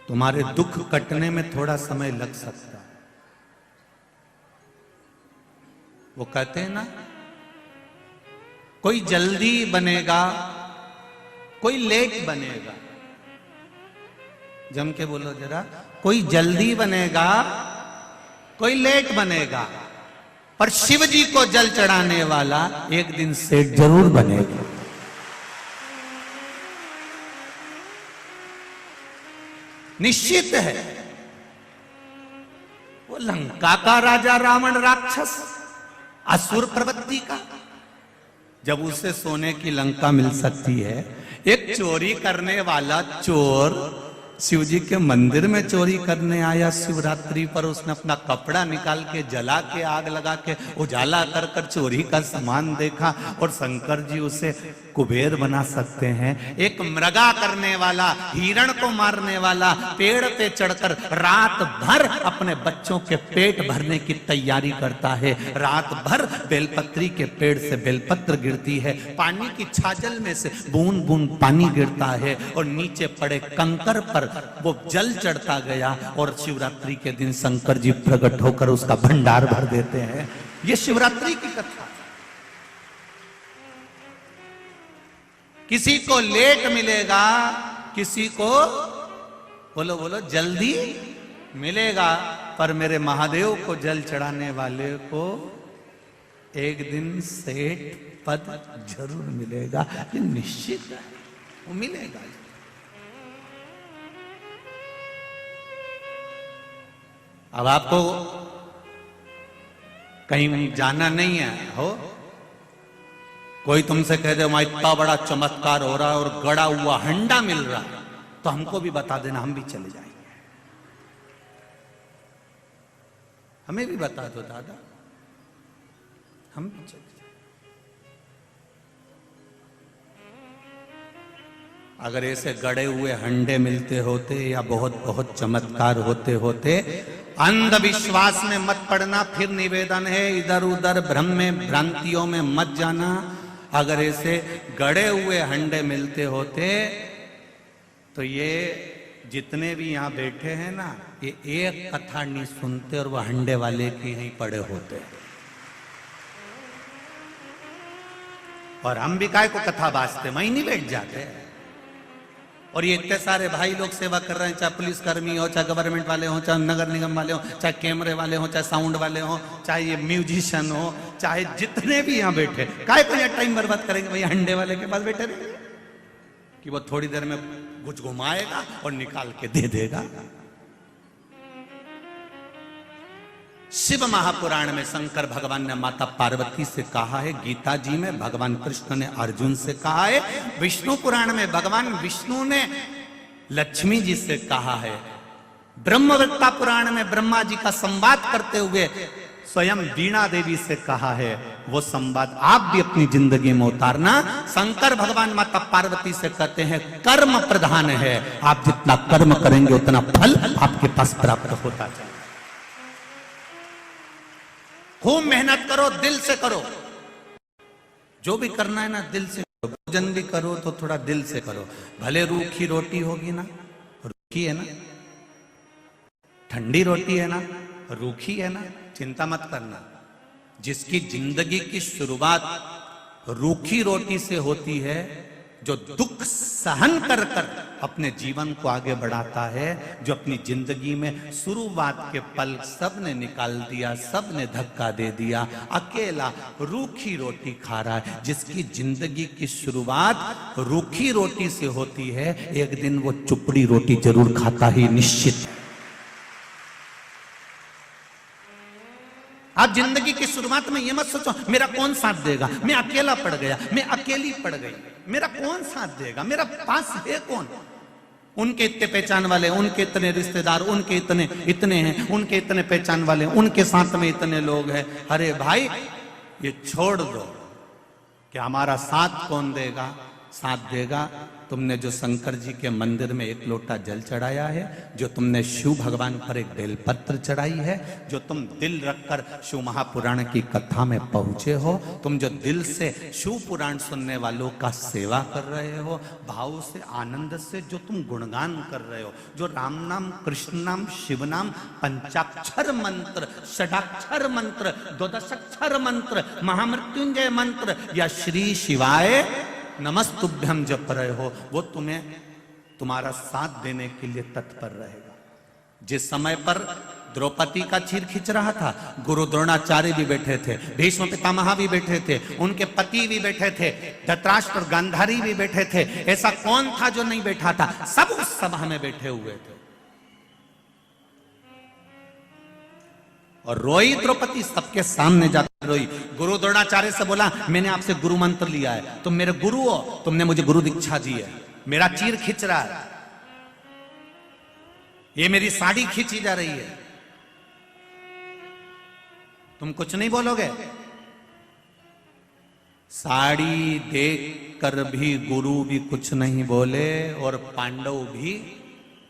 तुम्हारे दुख कटने में थोड़ा समय लग सकता है। वो कहते हैं ना, कोई जल्दी बनेगा, कोई लेट बनेगा। जम के बोलो जरा, कोई जल्दी बनेगा, कोई लेट बनेगा, पर शिव जी को जल चढ़ाने वाला एक दिन सेठ जरूर बनेगा। निश्चित है। वो लंका का राजा रावण राक्षस, असुर प्रवृत्ति का, जब उसे सोने की लंका मिल सकती है, एक चोरी करने वाला चोर शिव जी के मंदिर में चोरी करने आया शिवरात्रि पर, उसने अपना कपड़ा निकाल के जला के आग लगा के उजाला कर कर चोरी का सामान देखा, और शंकर जी उसे कुबेर बना सकते हैं। एक मृगा करने वाला, हिरण को मारने वाला, पेड़ पे चढ़कर रात भर अपने बच्चों के पेट भरने की तैयारी करता है। रात भर बेलपत्री के पेड़ से बेलपत्र गिरती है, पानी की छाजल में से बूंद बूंद पानी गिरता है, और नीचे पड़े कंकर पर वो जल चढ़ता गया, और शिवरात्रि के दिन शंकर जी प्रकट होकर उसका भंडार भर देते हैं। ये शिवरात्रि की कथा। किसी को लेट मिलेगा, किसी को बोलो बोलो जल्दी मिलेगा, पर मेरे महादेव को जल चढ़ाने वाले को एक दिन सेठ पद जरूर मिलेगा। ये निश्चित है, वो मिलेगा। अब आपको कहीं जाना नहीं है, हो कोई तुमसे कह दे वहां इतना बड़ा चमत्कार हो रहा है और गड़ा हुआ हंडा मिल रहा है, तो हमको भी बता देना, हम भी चले जाएंगे। हमें भी बता दो दादा, हम भी चले जाएंगे। अगर ऐसे गड़े हुए हंडे मिलते होते या बहुत बहुत चमत्कार होते होते, अंधविश्वास में मत पड़ना। फिर निवेदन है, इधर उधर भ्रम में भ्रांतियों में मत जाना। अगर ऐसे गड़े हुए हंडे मिलते होते तो ये जितने भी यहां बैठे हैं ना, ये एक कथा नहीं सुनते और वह हंडे वाले की ही पड़े होते। और हम भी काय को कथा बाजते, वहीं नहीं बैठ जाते। और ये इतने सारे भाई लोग सेवा कर रहे हैं, चाहे पुलिस कर्मी हो, चाहे गवर्नमेंट वाले हो, चाहे नगर निगम वाले हो, चाहे कैमरे वाले हो, चाहे साउंड वाले हो, चाहे ये म्यूजिशियन हो, चाहे जितने भी यहाँ बैठे, काय को यहाँ टाइम बर्बाद करेंगे भैया हंडे वाले के पास बैठे रहेंगे कि वो थोड़ी देर में कुछ घुमाएगा और निकाल के दे देगा। शिव महापुराण में शंकर भगवान ने माता पार्वती से कहा है, गीता जी में भगवान कृष्ण ने अर्जुन से कहा है, विष्णु पुराण में भगवान विष्णु ने लक्ष्मी जी से कहा है, ब्रह्मवत्ता पुराण में ब्रह्मा जी का संवाद करते हुए स्वयं वीणा देवी से कहा है। वो संवाद आप भी अपनी जिंदगी में उतारना। शंकर भगवान माता पार्वती से कहते हैं, कर्म प्रधान है, आप जितना कर्म करेंगे उतना फल आपके पास प्राप्त होता जाए। खूब मेहनत करो, दिल से करो, जो भी करना है ना दिल से करो। भोजन भी करो तो थोड़ा दिल से करो। भले रूखी रोटी होगी ना, रूखी है ना, ठंडी रोटी है ना, रूखी है ना, चिंता मत करना। जिसकी जिंदगी की शुरुआत रूखी रोटी से होती है, जो दुख सहन कर कर अपने जीवन को आगे बढ़ाता है, जो अपनी जिंदगी में शुरुआत के पल सब ने निकाल दिया, सब ने धक्का दे दिया, अकेला रूखी रोटी खा रहा है। जिसकी जिंदगी की शुरुआत रूखी रोटी से होती है, एक दिन वो चुपड़ी रोटी जरूर खाता ही निश्चित। आप जिंदगी की शुरुआत में ये मत सोचो मेरा कौन साथ देगा, मैं अकेला पड़ गया, मैं अकेली पड़ गई, मेरा कौन साथ देगा, मेरा पास है कौन। उनके इतने पहचान वाले, उनके इतने रिश्तेदार, उनके इतने हैं, उनके इतने पहचान वाले, उनके साथ में इतने लोग हैं। अरे भाई ये छोड़ दो कि हमारा साथ कौन देगा। साथ देगा तुमने जो शंकर जी के मंदिर में एक लोटा जल चढ़ाया है, जो तुमने शिव भगवान पर एक बेलपत्र चढ़ाई है, जो तुम दिल रखकर शिव महापुराण की कथा में पहुंचे हो, तुम जो दिल से शिव पुराण सुनने वालों का सेवा कर रहे हो, भाव से आनंद से जो तुम गुणगान कर रहे हो, जो राम नाम कृष्ण नाम शिव नाम पंचाक्षर मंत्र, षडाक्षर मंत्र, द्वादशाक्षर मंत्र, महामृत्युंजय मंत्र या श्री शिवाय नमस्तुभ्यम जप रहे हो, वो तुम्हें तुम्हारा साथ देने के लिए तत्पर रहेगा। जिस समय पर द्रौपदी का चीर खींच रहा था, गुरु द्रोणाचार्य भी बैठे थे, भीष्म पितामह भी बैठे थे, उनके पति भी बैठे थे, धृतराष्ट्र और गांधारी भी बैठे थे। ऐसा कौन था जो नहीं बैठा था? सब उस सभा में बैठे हुए थे और रोई द्रौपदी सबके सामने जाकर रोई। गुरु द्रोणाचार्य से बोला, मैंने आपसे गुरु मंत्र लिया है, तुम मेरे गुरु हो, तुमने मुझे गुरु दीक्षा दी है, मेरा चीर खींच रहा है, ये मेरी साड़ी खींची जा रही है, तुम कुछ नहीं बोलोगे? साड़ी देख कर भी गुरु भी कुछ नहीं बोले और पांडव भी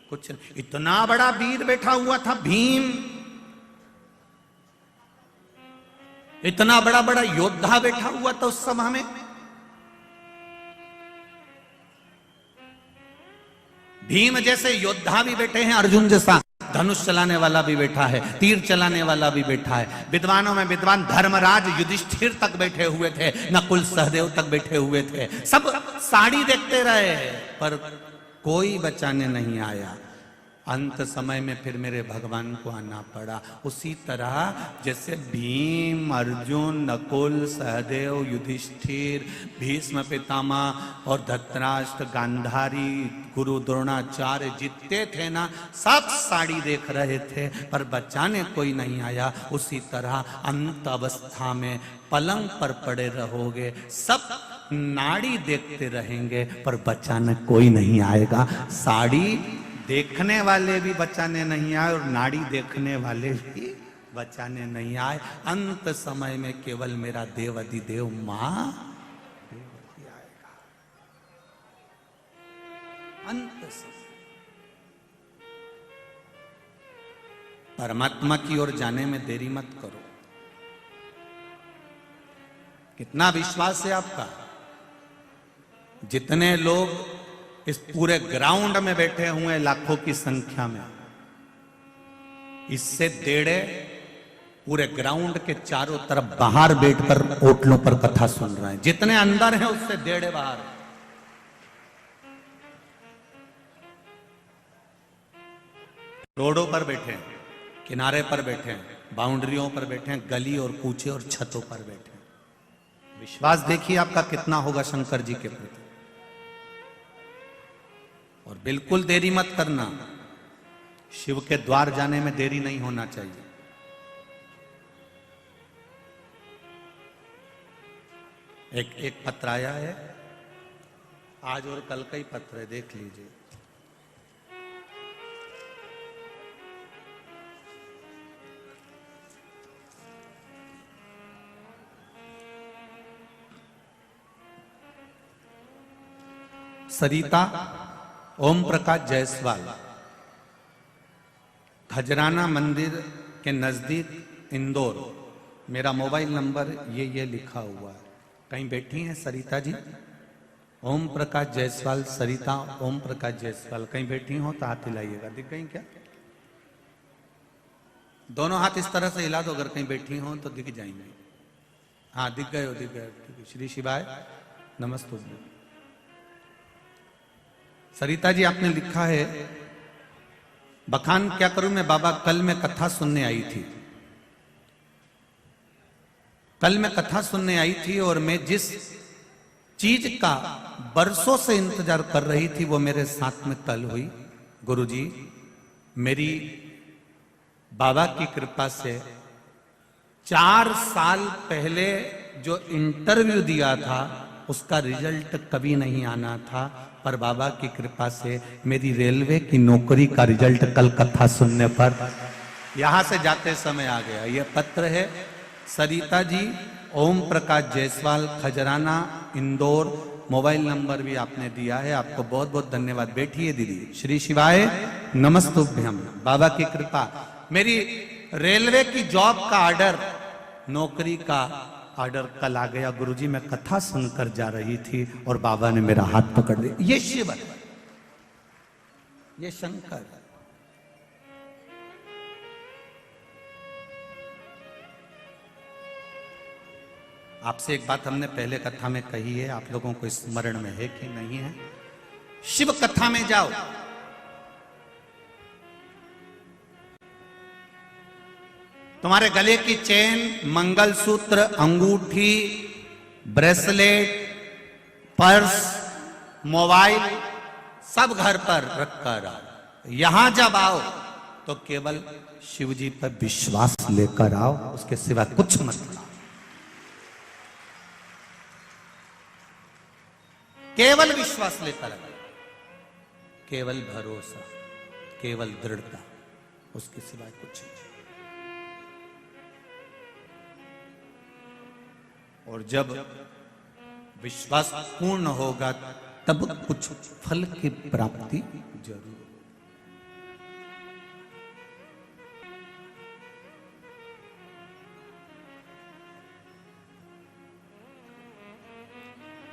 कुछ नहीं। इतना बड़ा वीर बैठा हुआ था भीम, इतना बड़ा बड़ा योद्धा बैठा हुआ था उस सभा में। भीम जैसे योद्धा भी बैठे हैं, अर्जुन जैसा धनुष चलाने वाला भी बैठा है, तीर चलाने वाला भी बैठा है। विद्वानों में विद्वान धर्मराज युधिष्ठिर तक बैठे हुए थे, नकुल सहदेव तक बैठे हुए थे। सब साड़ी देखते रहे पर कोई बचाने नहीं आया। अंत समय में फिर मेरे भगवान को आना पड़ा। उसी तरह जैसे भीम, अर्जुन, नकुल, सहदेव, युधिष्ठिर, भीष्म पितामह और धृतराष्ट्र, गांधारी, गुरु द्रोणाचार्य जितने थे ना, सब साड़ी देख रहे थे पर बचाने कोई नहीं आया। उसी तरह अंत अवस्था में पलंग पर पड़े रहोगे, सब नाड़ी देखते रहेंगे पर बचाने कोई नहीं आएगा। साड़ी देखने वाले भी बचाने नहीं आए और नाड़ी देखने वाले भी बचाने नहीं आए। अंत समय में केवल मेरा देव अधिदेव मां आएगा। अंत समय परमात्मा की ओर जाने में देरी मत करो। कितना विश्वास है आपका? जितने लोग इस पूरे ग्राउंड में बैठे हुए लाखों की संख्या में, इससे डेढ़े पूरे ग्राउंड के चारों तरफ बाहर बैठकर ओटलों पर कथा सुन रहे हैं। जितने अंदर हैं उससे डेढ़े बाहर। रोडों पर बैठे हैं, किनारे पर बैठे हैं, बाउंड्रियों पर बैठे हैं, गली और कूचे और छतों पर बैठे हैं। विश्वास देखिए आपका कितना होगा शंकर जी के प्रति। और बिल्कुल देरी मत करना, शिव के द्वार जाने में देरी नहीं होना चाहिए। एक पत्र आया है, आज और कल का ही पत्र है, देख लीजिए। सरिता ओम प्रकाश जायसवाल, खजराना मंदिर के नजदीक इंदौर। मेरा मोबाइल नंबर ये लिखा हुआ है। कहीं बैठी हैं सरिता जी? ओम प्रकाश जायसवाल, सरिता ओम प्रकाश जायसवाल कहीं बैठी हो तो हाथ हिलाइएगा। दिख गई क्या? दोनों हाथ इस तरह से हिला दो, अगर कहीं बैठी हो तो दिख जाएंगे। हाँ दिख गए हो, दिख गए। श्री शिवाय नमस्ते। सरिता जी आपने लिखा है, बखान क्या करूं मैं बाबा, कल मैं कथा सुनने आई थी। कल मैं कथा सुनने आई थी और मैं जिस चीज का बरसों से इंतजार कर रही थी वो मेरे साथ में कल हुई। गुरुजी, मेरी बाबा की कृपा से 4 साल पहले जो इंटरव्यू दिया था उसका रिजल्ट कभी नहीं आना था, पर बाबा की कृपा से मेरी रेलवे की नौकरी का रिजल्ट कल कथा सुनने पर यहां से जाते समय आ गया। यह पत्र है सरिता जी, ओम प्रकाश जायसवाल, खजराना, इंदौर, मोबाइल नंबर भी आपने दिया है, आपको बहुत बहुत धन्यवाद। बैठिए दीदी। श्री शिवाय नमस्तुभ्यम। बाबा की कृपा। मेरी रेलवे की जॉब का ऑर्डर, नौकरी का ऑर्डर कल आ गया गुरुजी। मैं कथा सुनकर जा रही थी और बाबा ने मेरा हाथ पकड़ दिया। ये शिव है, ये शंकर। आपसे एक बात हमने पहले कथा में कही है, आप लोगों को स्मरण में है कि नहीं है? शिव कथा में जाओ, तुम्हारे गले की चेन, मंगलसूत्र, अंगूठी, ब्रेसलेट, पर्स, मोबाइल सब घर पर रखकर आओ। यहां जब आओ तो केवल शिव जी पर विश्वास लेकर आओ, उसके सिवा कुछ मत लाओ। केवल विश्वास लेकर आओ, केवल भरोसा, केवल दृढ़ता, उसके सिवाय कुछ नहीं। और जब विश्वास पूर्ण होगा तब कुछ फल की प्राप्ति जरूर।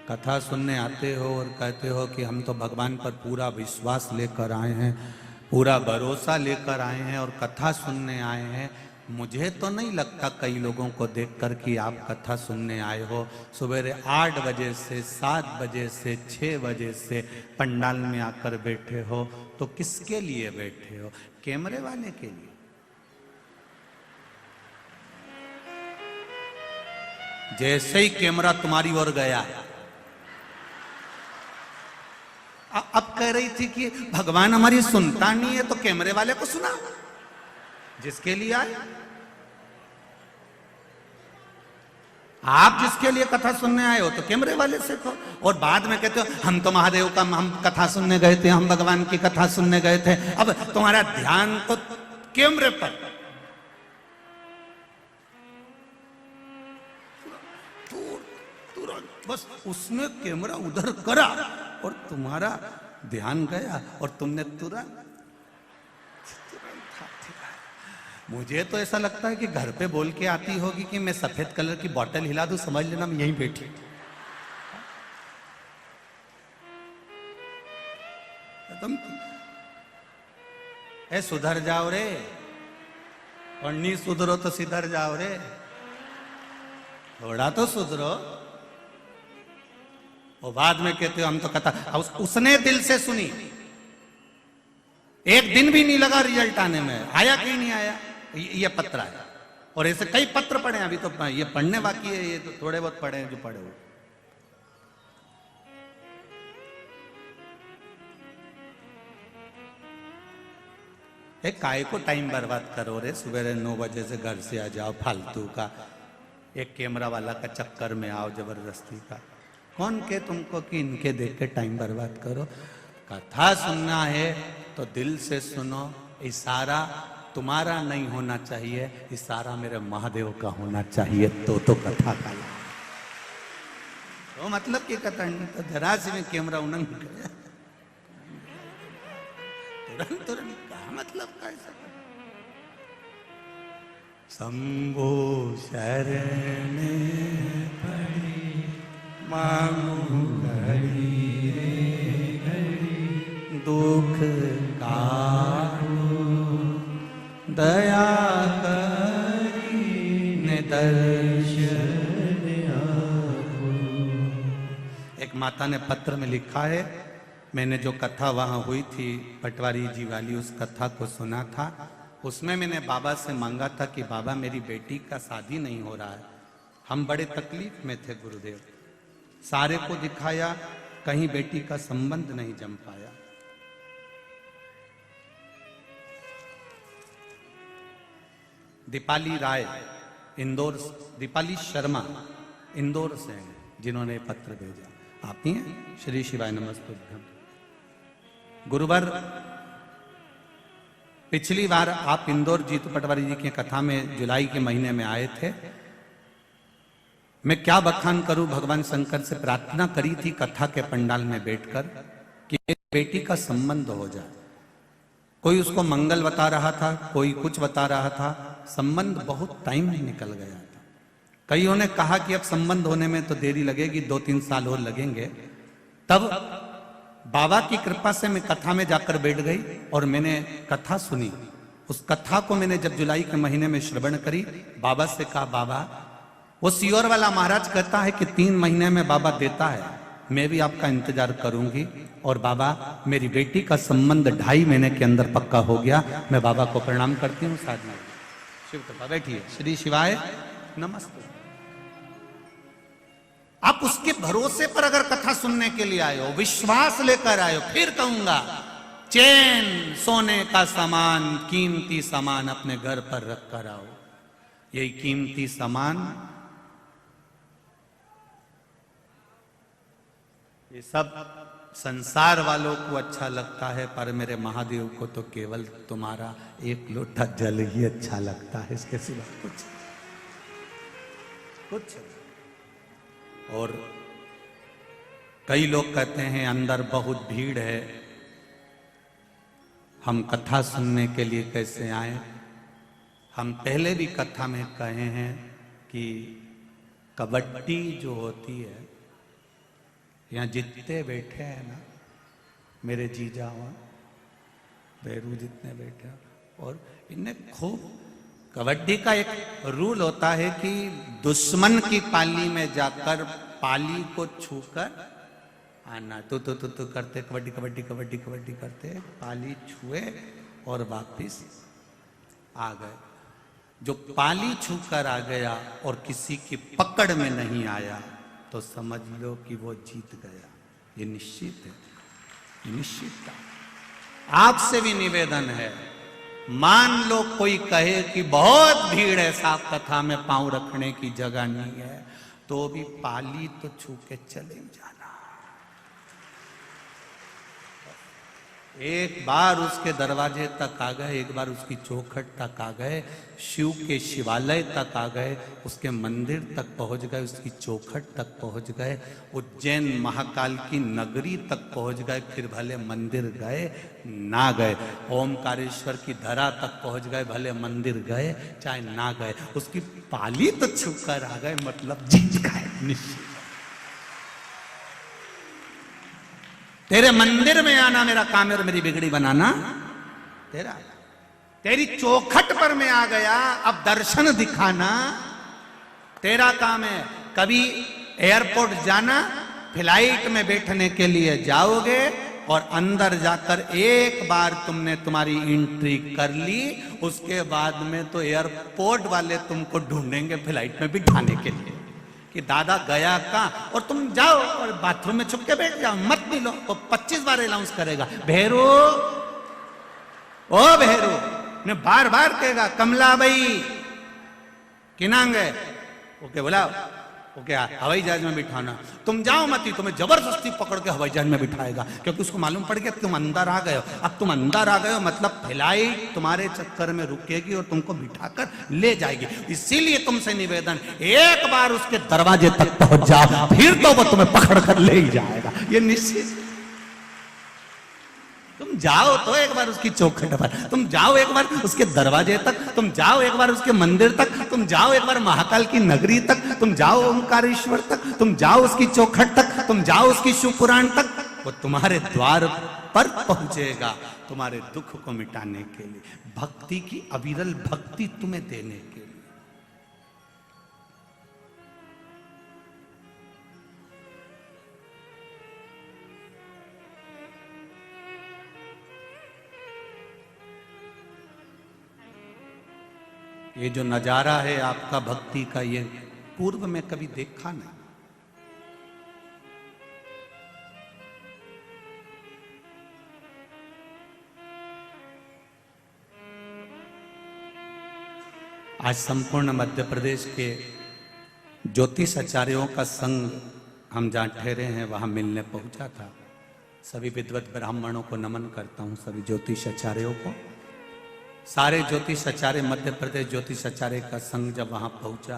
कथा सुनने आते हो और कहते हो कि हम तो भगवान पर पूरा विश्वास लेकर आए हैं, पूरा भरोसा लेकर आए हैं और कथा सुनने आए हैं। मुझे तो नहीं लगता कई लोगों को देखकर कि आप कथा सुनने आए हो। सवेरे 8 बजे से 7 बजे से 6 बजे से पंडाल में आकर बैठे हो, तो किसके लिए बैठे हो? कैमरे वाले के लिए? जैसे ही कैमरा तुम्हारी ओर गया, अब कह रही थी कि भगवान हमारी सुनता नहीं है तो कैमरे वाले को सुना। जिसके लिए आए आप, जिसके लिए कथा सुनने आए हो तो कैमरे वाले से कहो। और बाद में कहते हो हम तो महादेव का, हम कथा सुनने गए थे, हम भगवान की कथा सुनने गए थे। अब तुम्हारा ध्यान तो कैमरे पर। तुरंत बस उसने कैमरा उधर करा और तुम्हारा ध्यान गया और तुमने तुरंत। मुझे तो ऐसा लगता है कि घर पे बोल के आती होगी कि मैं सफेद कलर की बोतल हिला दूं, समझ लेना मैं यहीं बैठी। तुम ए सुधर जाओ रे, और नहीं सुधरो तो सिधर जाओ रे, थोड़ा तो सुधरो। और बाद में कहते हो हम तो कथा, उसने दिल से सुनी, एक दिन भी नहीं लगा रिजल्ट आने में। आया कि नहीं आया? ये पत्र आया। और ऐसे कई पत्र पढ़े, अभी तो ये पढ़ने बाकी है, ये तो थोड़े बहुत पढ़े हैं जो पढ़े हो। एक काय को टाइम बर्बाद करो रे, सुबह 9 बजे से घर से आ जाओ फालतू का, एक कैमरा वाला का चक्कर में आओ जबरदस्ती का। कौन के तुमको कि इनके देख के टाइम बर्बाद करो? कथा सुनना है तो दिल से सुनो। इशारा तुम्हारा नहीं होना चाहिए, इशारा मेरे महादेव का होना चाहिए, तो कथा का तो मतलब की कथा नहीं तो जरा से में कैमरा उन्नंग गया तुरंत तुरंत क्या मतलब कैसा? शंभो शरण पड़ी मांगू घड़ी रे घड़ी, दुख काटो दया करी ने दर्शन आपो। एक माता ने पत्र में लिखा है, मैंने जो कथा वहां हुई थी पटवारी जी वाली, उस कथा को सुना था। उसमें मैंने बाबा से मांगा था कि बाबा मेरी बेटी का शादी नहीं हो रहा है, हम बड़े तकलीफ में थे गुरुदेव। सारे को दिखाया, कहीं बेटी का संबंध नहीं जम पाया। दीपाली राय इंदौर, दीपाली शर्मा इंदौर से हैं जिन्होंने पत्र भेजा। आप ही हैं? श्री शिवाय नमस्तुभ्यम। गुरुवर, पिछली बार आप इंदौर जीतू पटवारी जी की कथा में जुलाई के महीने में आए थे। मैं क्या बखान करूं, भगवान शंकर से प्रार्थना करी थी कथा के पंडाल में बैठकर कि मेरी बेटी का संबंध हो जाए। कोई उसको मंगल बता रहा था, कोई कुछ बता रहा था, संबंध बहुत टाइम ही निकल गया था। कईयों ने कहा कि अब संबंध होने में तो देरी लगेगी, 2-3 साल और लगेंगे। तब बाबा की कृपा से मैं कथा में जाकर बैठ गई और मैंने कथा सुनी। उस कथा को मैंने जब जुलाई के महीने में श्रवण करी, बाबा से कहा, बाबा वो सियोर वाला महाराज कहता है कि 3 महीने में बाबा देता है, मैं भी आपका इंतजार करूंगी। और बाबा मेरी बेटी का संबंध 2.5 महीने के अंदर पक्का हो गया। मैं बाबा को प्रणाम करती हूँ। साधना शिव कृपा, बैठिए। श्री शिवाय नमस्ते। आप उसके भरोसे पर अगर कथा सुनने के लिए आए हो, विश्वास लेकर आए हो, फिर कहूंगा चैन सोने का सामान, कीमती सामान अपने घर पर रख कर आओ। यही कीमती सामान, ये सब संसार वालों को अच्छा लगता है, पर मेरे महादेव को तो केवल तुम्हारा 1 लोटा जल ही अच्छा लगता है, इसके सिवा कुछ। और कई लोग कहते हैं अंदर बहुत भीड़ है, हम कथा सुनने के लिए कैसे आए। हम पहले भी कथा में कहे हैं कि कबड्डी जो होती है, यहाँ जितने बैठे हैं ना, मेरे जीजा हुआ बैरू जितने बैठे हैं, और इन्हें खूब कबड्डी का एक रूल होता है कि दुश्मन की पाली में जाकर पाली को छूकर आना। तो करते कबड्डी कबड्डी कबड्डी कबड्डी करते, पाली छुए और वापिस आ गए। जो पाली छूकर आ गया और किसी की पकड़ में नहीं आया तो समझ लो कि वो जीत गया। ये निश्चित है, ये निश्चित था। आपसे भी निवेदन है, मान लो कोई कहे कि बहुत भीड़ है, साफ कथा में पांव रखने की जगह नहीं है, तो भी पाली तो छू के चले जाना। एक बार उसके दरवाजे तक आ गए, एक बार उसकी चौखट तक आ गए, शिव के शिवालय तक आ गए, उसके मंदिर तक पहुंच गए, उसकी चौखट तक पहुंच गए, उज्जैन महाकाल की नगरी तक पहुंच गए, फिर भले मंदिर गए ना गए, ओमकारेश्वर की धरा तक पहुंच गए, भले मंदिर गए चाहे ना गए, उसकी पाली तो छूकर आ गए, मतलब जीत गए निश्चित। तेरे मंदिर में आना मेरा काम है और मेरी बिगड़ी बनाना तेरा। तेरी चौखट पर मैं आ गया, अब दर्शन दिखाना तेरा काम है। कभी एयरपोर्ट जाना, फ्लाइट में बैठने के लिए जाओगे और अंदर जाकर एक बार तुमने तुम्हारी एंट्री कर ली, उसके बाद में तो एयरपोर्ट वाले तुमको ढूंढेंगे फ्लाइट में बिठाने के लिए कि दादा गया कहाँ, और तुम जाओ और बाथरूम में छुप के बैठ जाओ, मत मिलो। वो 25 बार अनाउंस करेगा, भेरू ओ भेरू, ने बार बार कहेगा कमला भाई किनांग है, ओके बुलाओ, ओके हवाई जहाज में बिठाना। तुम जाओ मत, तुम्हें जबरदस्ती पकड़ के हवाई जहाज में बिठाएगा, क्योंकि उसको मालूम पड़ गया तुम अंदर आ गए हो। अब तुम अंदर आ गए हो मतलब फ्लाइट तुम्हारे चक्कर में रुकेगी और तुमको बिठाकर ले जाएगी। इसीलिए तुमसे निवेदन, एक बार उसके दरवाजे तक पहुंच जाओ, फिर तो वो तुम्हें पकड़ कर ले ही जाएगा, ये निश्चित। तुम जाओ तो एक बार उसकी चौखट पर, तुम जाओ एक बार उसके दरवाजे तक, तुम जाओ एक बार उसके मंदिर तक, तुम जाओ एक बार महाकाल की नगरी तक, तुम जाओ ओंकारेश्वर तक, तुम जाओ उसकी चौखट तक, तुम जाओ उसकी शिव पुराण तक। वो तुम्हारे द्वार पर पहुंचेगा तुम्हारे दुख को मिटाने के लिए, भक्ति की अविरल भक्ति तुम्हें देने के लिए। ये जो नजारा है आपका भक्ति का, ये पूर्व में कभी देखा नहीं। आज संपूर्ण मध्य प्रदेश के ज्योतिष आचार्यों का संघ हम जहाँ ठहरे हैं वहां मिलने पहुंचा था। सभी विद्वत ब्राह्मणों को नमन करता हूं, सभी ज्योतिष आचार्यों को। सारे ज्योतिष आचार्य, मध्य प्रदेश ज्योतिष आचार्य का संघ जब वहां पहुंचा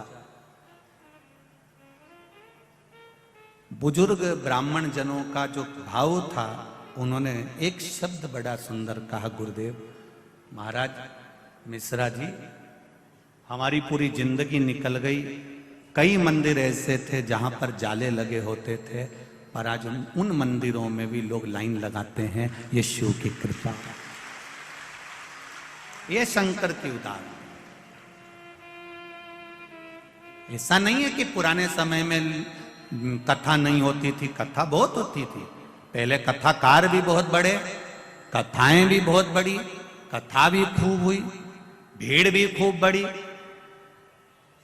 बुजुर्ग ब्राह्मण जनों का जो भाव था, उन्होंने एक शब्द बड़ा सुंदर कहा, गुरुदेव महाराज मिश्रा जी, हमारी पूरी जिंदगी निकल गई, कई मंदिर ऐसे थे जहां पर जाले लगे होते थे, पर आज उन मंदिरों में भी लोग लाइन लगाते हैं, ये शिव की कृपा, ये शंकर की उदाहरण। ऐसा नहीं है कि पुराने समय में कथा नहीं होती थी, कथा बहुत होती थी। पहले कथाकार भी बहुत बड़े, कथाएं भी बहुत बड़ी, कथा भी खूब हुई, भीड़ भी खूब बड़ी।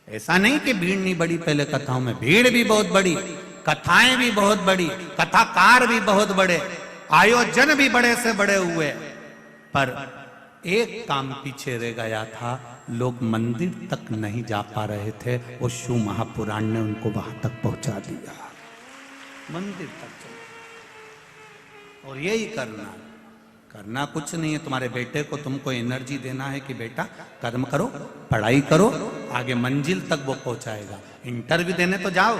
ऐसा नहीं कि भीड़ नहीं बड़ी, पहले कथाओं में भीड़ भी बहुत बड़ी, कथाएं भी बहुत बड़ी, कथाकार भी बहुत बड़े, आयोजन भी बड़े से बड़े हुए, पर एक काम पीछे रह गया था, लोग मंदिर तक नहीं जा पा रहे थे, वो शिव महापुराण ने उनको वहां तक पहुंचा दिया, मंदिर तक चलो। और यही करना कुछ नहीं है। तुम्हारे बेटे को तुमको एनर्जी देना है कि बेटा कर्म करो, पढ़ाई करो, आगे मंजिल तक वो पहुंचाएगा। इंटरव्यू देने तो जाओ,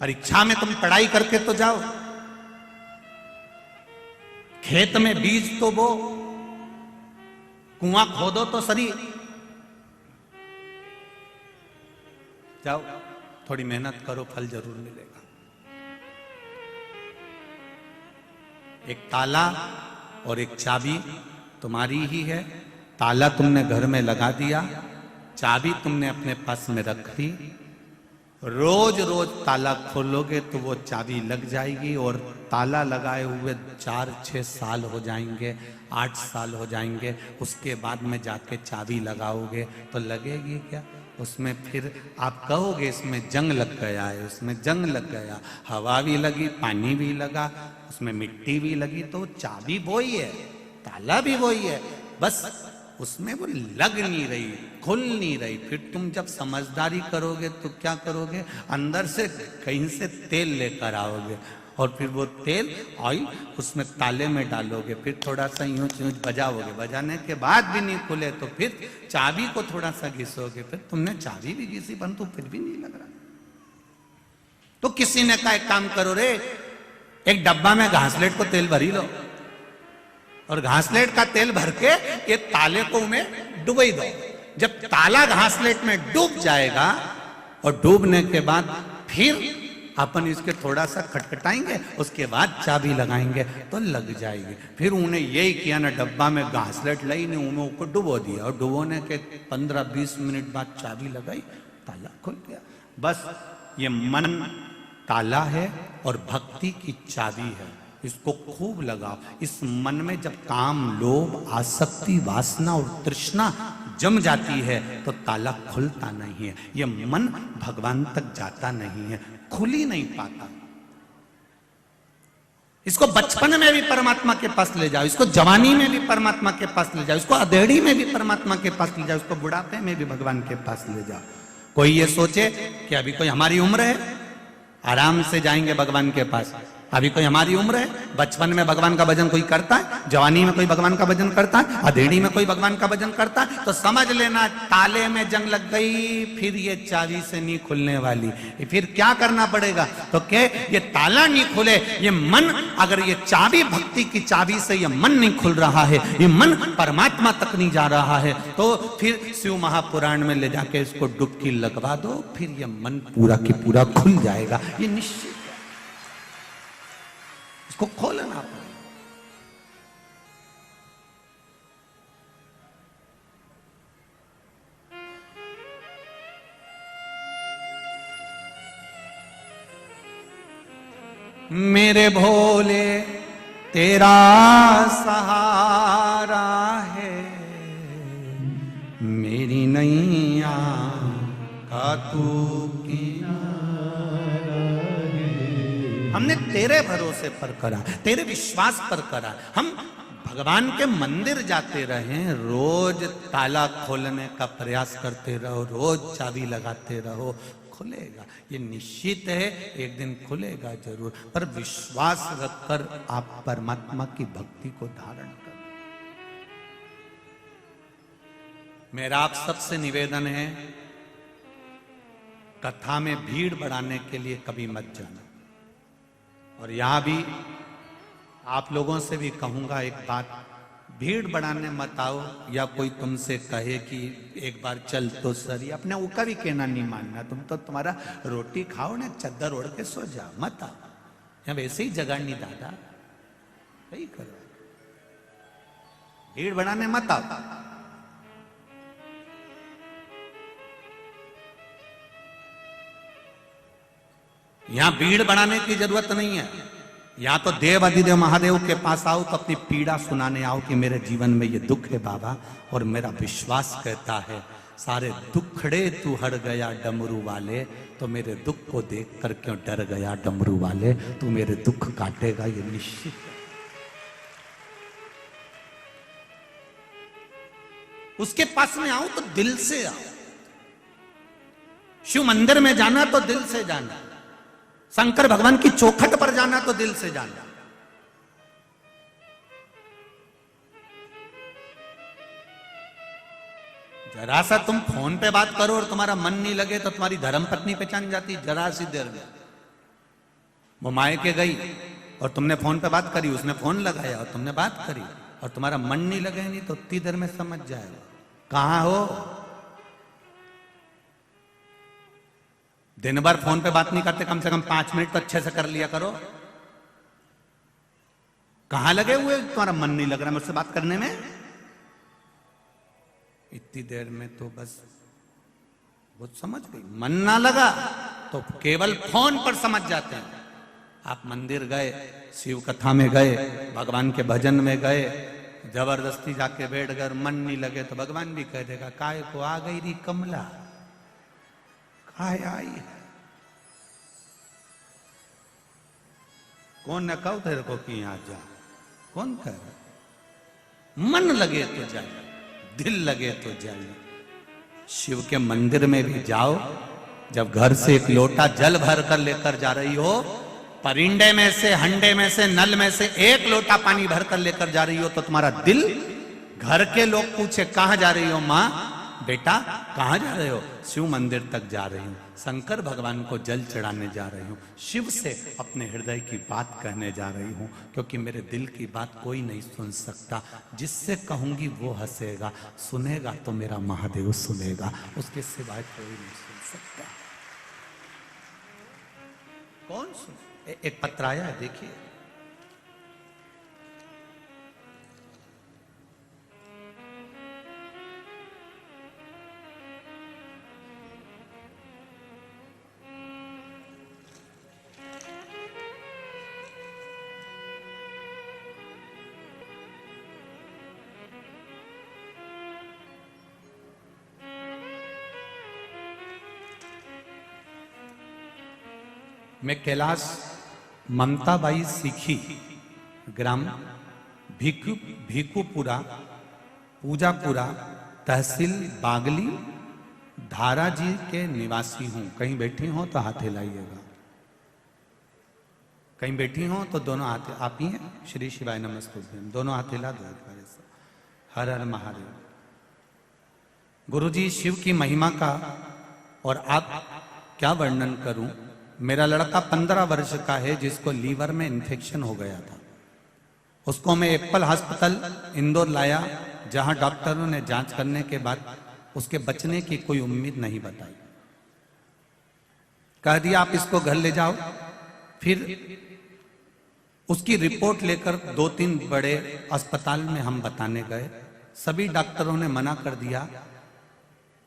परीक्षा में तुम पढ़ाई करके तो जाओ, खेत में बीज तो बो, कुआं खोदो तो सही, जाओ थोड़ी मेहनत करो, फल जरूर मिलेगा। एक ताला और एक चाबी तुम्हारी ही है। ताला तुमने घर में लगा दिया, चाबी तुमने अपने पास में रख दी, रोज रोज ताला खोलोगे तो वो चाबी लग जाएगी, और ताला लगाए हुए 4-6 साल हो जाएंगे, 8 साल हो जाएंगे, उसके बाद में जाके चाबी लगाओगे तो लगेगी क्या? उसमें फिर आप कहोगे इसमें जंग लग गया है, उसमें जंग लग गया, हवा भी लगी, पानी भी लगा, उसमें मिट्टी भी लगी, तो चाबी वही है, ताला भी वही है, बस उसमें वो लग नहीं रही, खुल नहीं रही। फिर तुम जब समझदारी करोगे तो क्या करोगे? अंदर से कहीं से तेल लेकर आओगे, और फिर वो तेल ऑयल उसमें ताले में डालोगे, फिर थोड़ा सा यूं यूं बजाओगे, बजाने के बाद भी नहीं खुले तो फिर चाबी को थोड़ा सा घिसोगे, फिर तुमने चाबी भी घिसी परंतु फिर भी नहीं लग रहा। तो किसी ने कहा एक काम करो रे, एक डब्बा में घासलेट को तेल भरी लो, और घासलेट का तेल भर के ये ताले को में डुबई दो। जब ताला घासलेट में डूब जाएगा, और डूबने के बाद फिर अपन इसके थोड़ा सा खटखटाएंगे, उसके बाद चाबी लगाएंगे तो लग जाएगी। फिर उन्हें यही किया ना, डब्बा में घासलेट लाई नहीं, उन्हें ऊपर डुबो दिया, और डुबोने के 15-20 मिनट बाद चाबी लगाई, ताला खुल गया। बस ये मन ताला है और भक्ति की चाबी है, इसको खूब लगाओ। इस मन में जब काम, लोभ, आसक्ति, वासना और तृष्णा जम जाती है तो ताला खुलता नहीं है, ये मन भगवान तक जाता नहीं है, खुल ही नहीं पाता। इसको बचपन में भी परमात्मा के पास ले जाओ, इसको जवानी में भी परमात्मा के पास ले जाओ, इसको अधेड़ी में भी परमात्मा के पास ले जाओ, इसको बुढ़ापे में भी भगवान के पास ले जाओ। कोई ये सोचे कि अभी कोई हमारी उम्र है, आराम से जाएंगे भगवान के पास। अभी कोई हमारी उम्र है, बचपन में भगवान का भजन कोई करता है, जवानी में कोई भगवान का भजन करता है, अधेड़ी में कोई भगवान का भजन करता है, तो समझ लेना ताले में जंग लग गई, फिर ये चाबी से नहीं खुलने वाली। फिर क्या करना पड़ेगा? तो क्या ये ताला नहीं खुले, ये मन, अगर ये चाबी, भक्ति की चाबी से ये मन नहीं खुल रहा है, ये मन परमात्मा तक नहीं जा रहा है, तो फिर शिव महापुराण में ले जाके इसको डुबकी लगवा दो, फिर ये मन पूरा की पूरा खुल जाएगा, ये निश्चित। इसको खोलना पड़ेगा। मेरे भोले तेरा सहारा है, मेरी नैया का तू हमने तेरे भरोसे पर करा, तेरे विश्वास पर करा। हम भगवान के मंदिर जाते रहे, रोज ताला खोलने का प्रयास करते रहो, रोज चाबी लगाते रहो, खुलेगा, ये निश्चित है, एक दिन खुलेगा जरूर। पर विश्वास रखकर आप परमात्मा की भक्ति को धारण करें। मेरा आप सबसे निवेदन है, कथा में भीड़ बढ़ाने के लिए कभी मत जाना। और यहां भी आप लोगों से भी कहूंगा एक बात, भीड़ बढ़ाने मत आओ, या कोई तुमसे कहे कि एक बार चल तो सही, अपने ऊका भी कहना नहीं मानना। तुम तो तुम्हारा रोटी खाओ ना, चद्दर ओढ़ के सो जाओ, मत आओ। यहाँ वैसे ही जगह नहीं दादा, यही करो, भीड़ बढ़ाने मत आओ। यहां भीड़ बढ़ाने की जरूरत नहीं है। या तो देव अधिदेव महादेव के पास आओ तो अपनी पीड़ा सुनाने आओ कि मेरे जीवन में ये दुख है बाबा, और मेरा विश्वास कहता है सारे दुखड़े तू हर गया डमरू वाले, तो मेरे दुख को देख कर क्यों डर गया डमरू वाले, तू मेरे दुख काटेगा ये निश्चित है। उसके पास में आओ तो दिल से आओ। शिव मंदिर में जाना तो दिल से जाना, शंकर भगवान की चौखट पर जाना तो दिल से जाना। जरा सा तुम फोन पे बात करो और तुम्हारा मन नहीं लगे तो तुम्हारी धर्मपत्नी पहचान जाती जरा सी देर में। वो मायके गई और तुमने फोन पे बात करी, उसने फोन लगाया और तुमने बात करी, और तुम्हारा मन नहीं लगे नहीं तो उतनी देर में समझ जाएगा कहां हो। दिन भर फोन पे बात नहीं करते, कम से कम 5 मिनट तो अच्छे से कर लिया करो। कहां लगे हुए, तुम्हारा मन नहीं लग रहा मुझसे बात करने में, इतनी देर में तो बस वो समझ गई। मन ना लगा तो केवल फोन पर समझ जाते हैं। आप मंदिर गए, शिव कथा में गए, भगवान के भजन में गए, जबरदस्ती जाके बैठ गए, मन नहीं लगे तो भगवान भी कह देगा काय को आ गई री कमला, काय आई है। कौन न कहो तेरे को कि यहां जा, कौन कह रहा। मन लगे तो जाइए, दिल लगे तो जाइए। शिव के मंदिर में भी जाओ, जब घर से एक लोटा जल भर कर लेकर जा रही हो, परिंडे में से, हंडे में से, नल में से एक लोटा पानी भर कर लेकर जा रही हो, तो तुम्हारा दिल, घर के लोग पूछे कहां जा रही हो मां, बेटा कहां जा रहे हो, शिव मंदिर तक जा रही हूं, शंकर भगवान को जल चढ़ाने जा रही हूं, शिव से अपने हृदय की बात कहने जा रही हूं, क्योंकि मेरे दिल की बात कोई नहीं सुन सकता। जिससे कहूंगी वो हंसेगा, सुनेगा तो मेरा महादेव सुनेगा, उसके सिवाय कोई नहीं सुन सकता। कौन सुन। एक पत्र आया है, देखिए। मैं कैलाश ममताबाई सीखी, ग्राम भीकुपुरा, पूजापुरा, तहसील बागली, धारा जी के निवासी हूं। कहीं बैठी हो तो हाथ हिलाइएगा, कहीं बैठी हो तो दोनों हाथ, आप ही हैं, श्री शिवाय नमस्तुभ्यम, दोनों हाथ हिला दो। हर हर महादेव। गुरुजी, शिव की महिमा का और आप क्या वर्णन करूं। मेरा लड़का 15 वर्ष का है जिसको लीवर में इन्फेक्शन हो गया था। उसको मैं एप्पल हॉस्पिटल इंदौर लाया, जहां डॉक्टरों ने जांच करने के बाद उसके बचने की कोई उम्मीद नहीं बताई। कह दिया आप इसको घर ले जाओ। फिर उसकी रिपोर्ट लेकर 2-3 बड़े अस्पताल में हम बताने गए। सभी डॉक्टरों ने मना कर दिया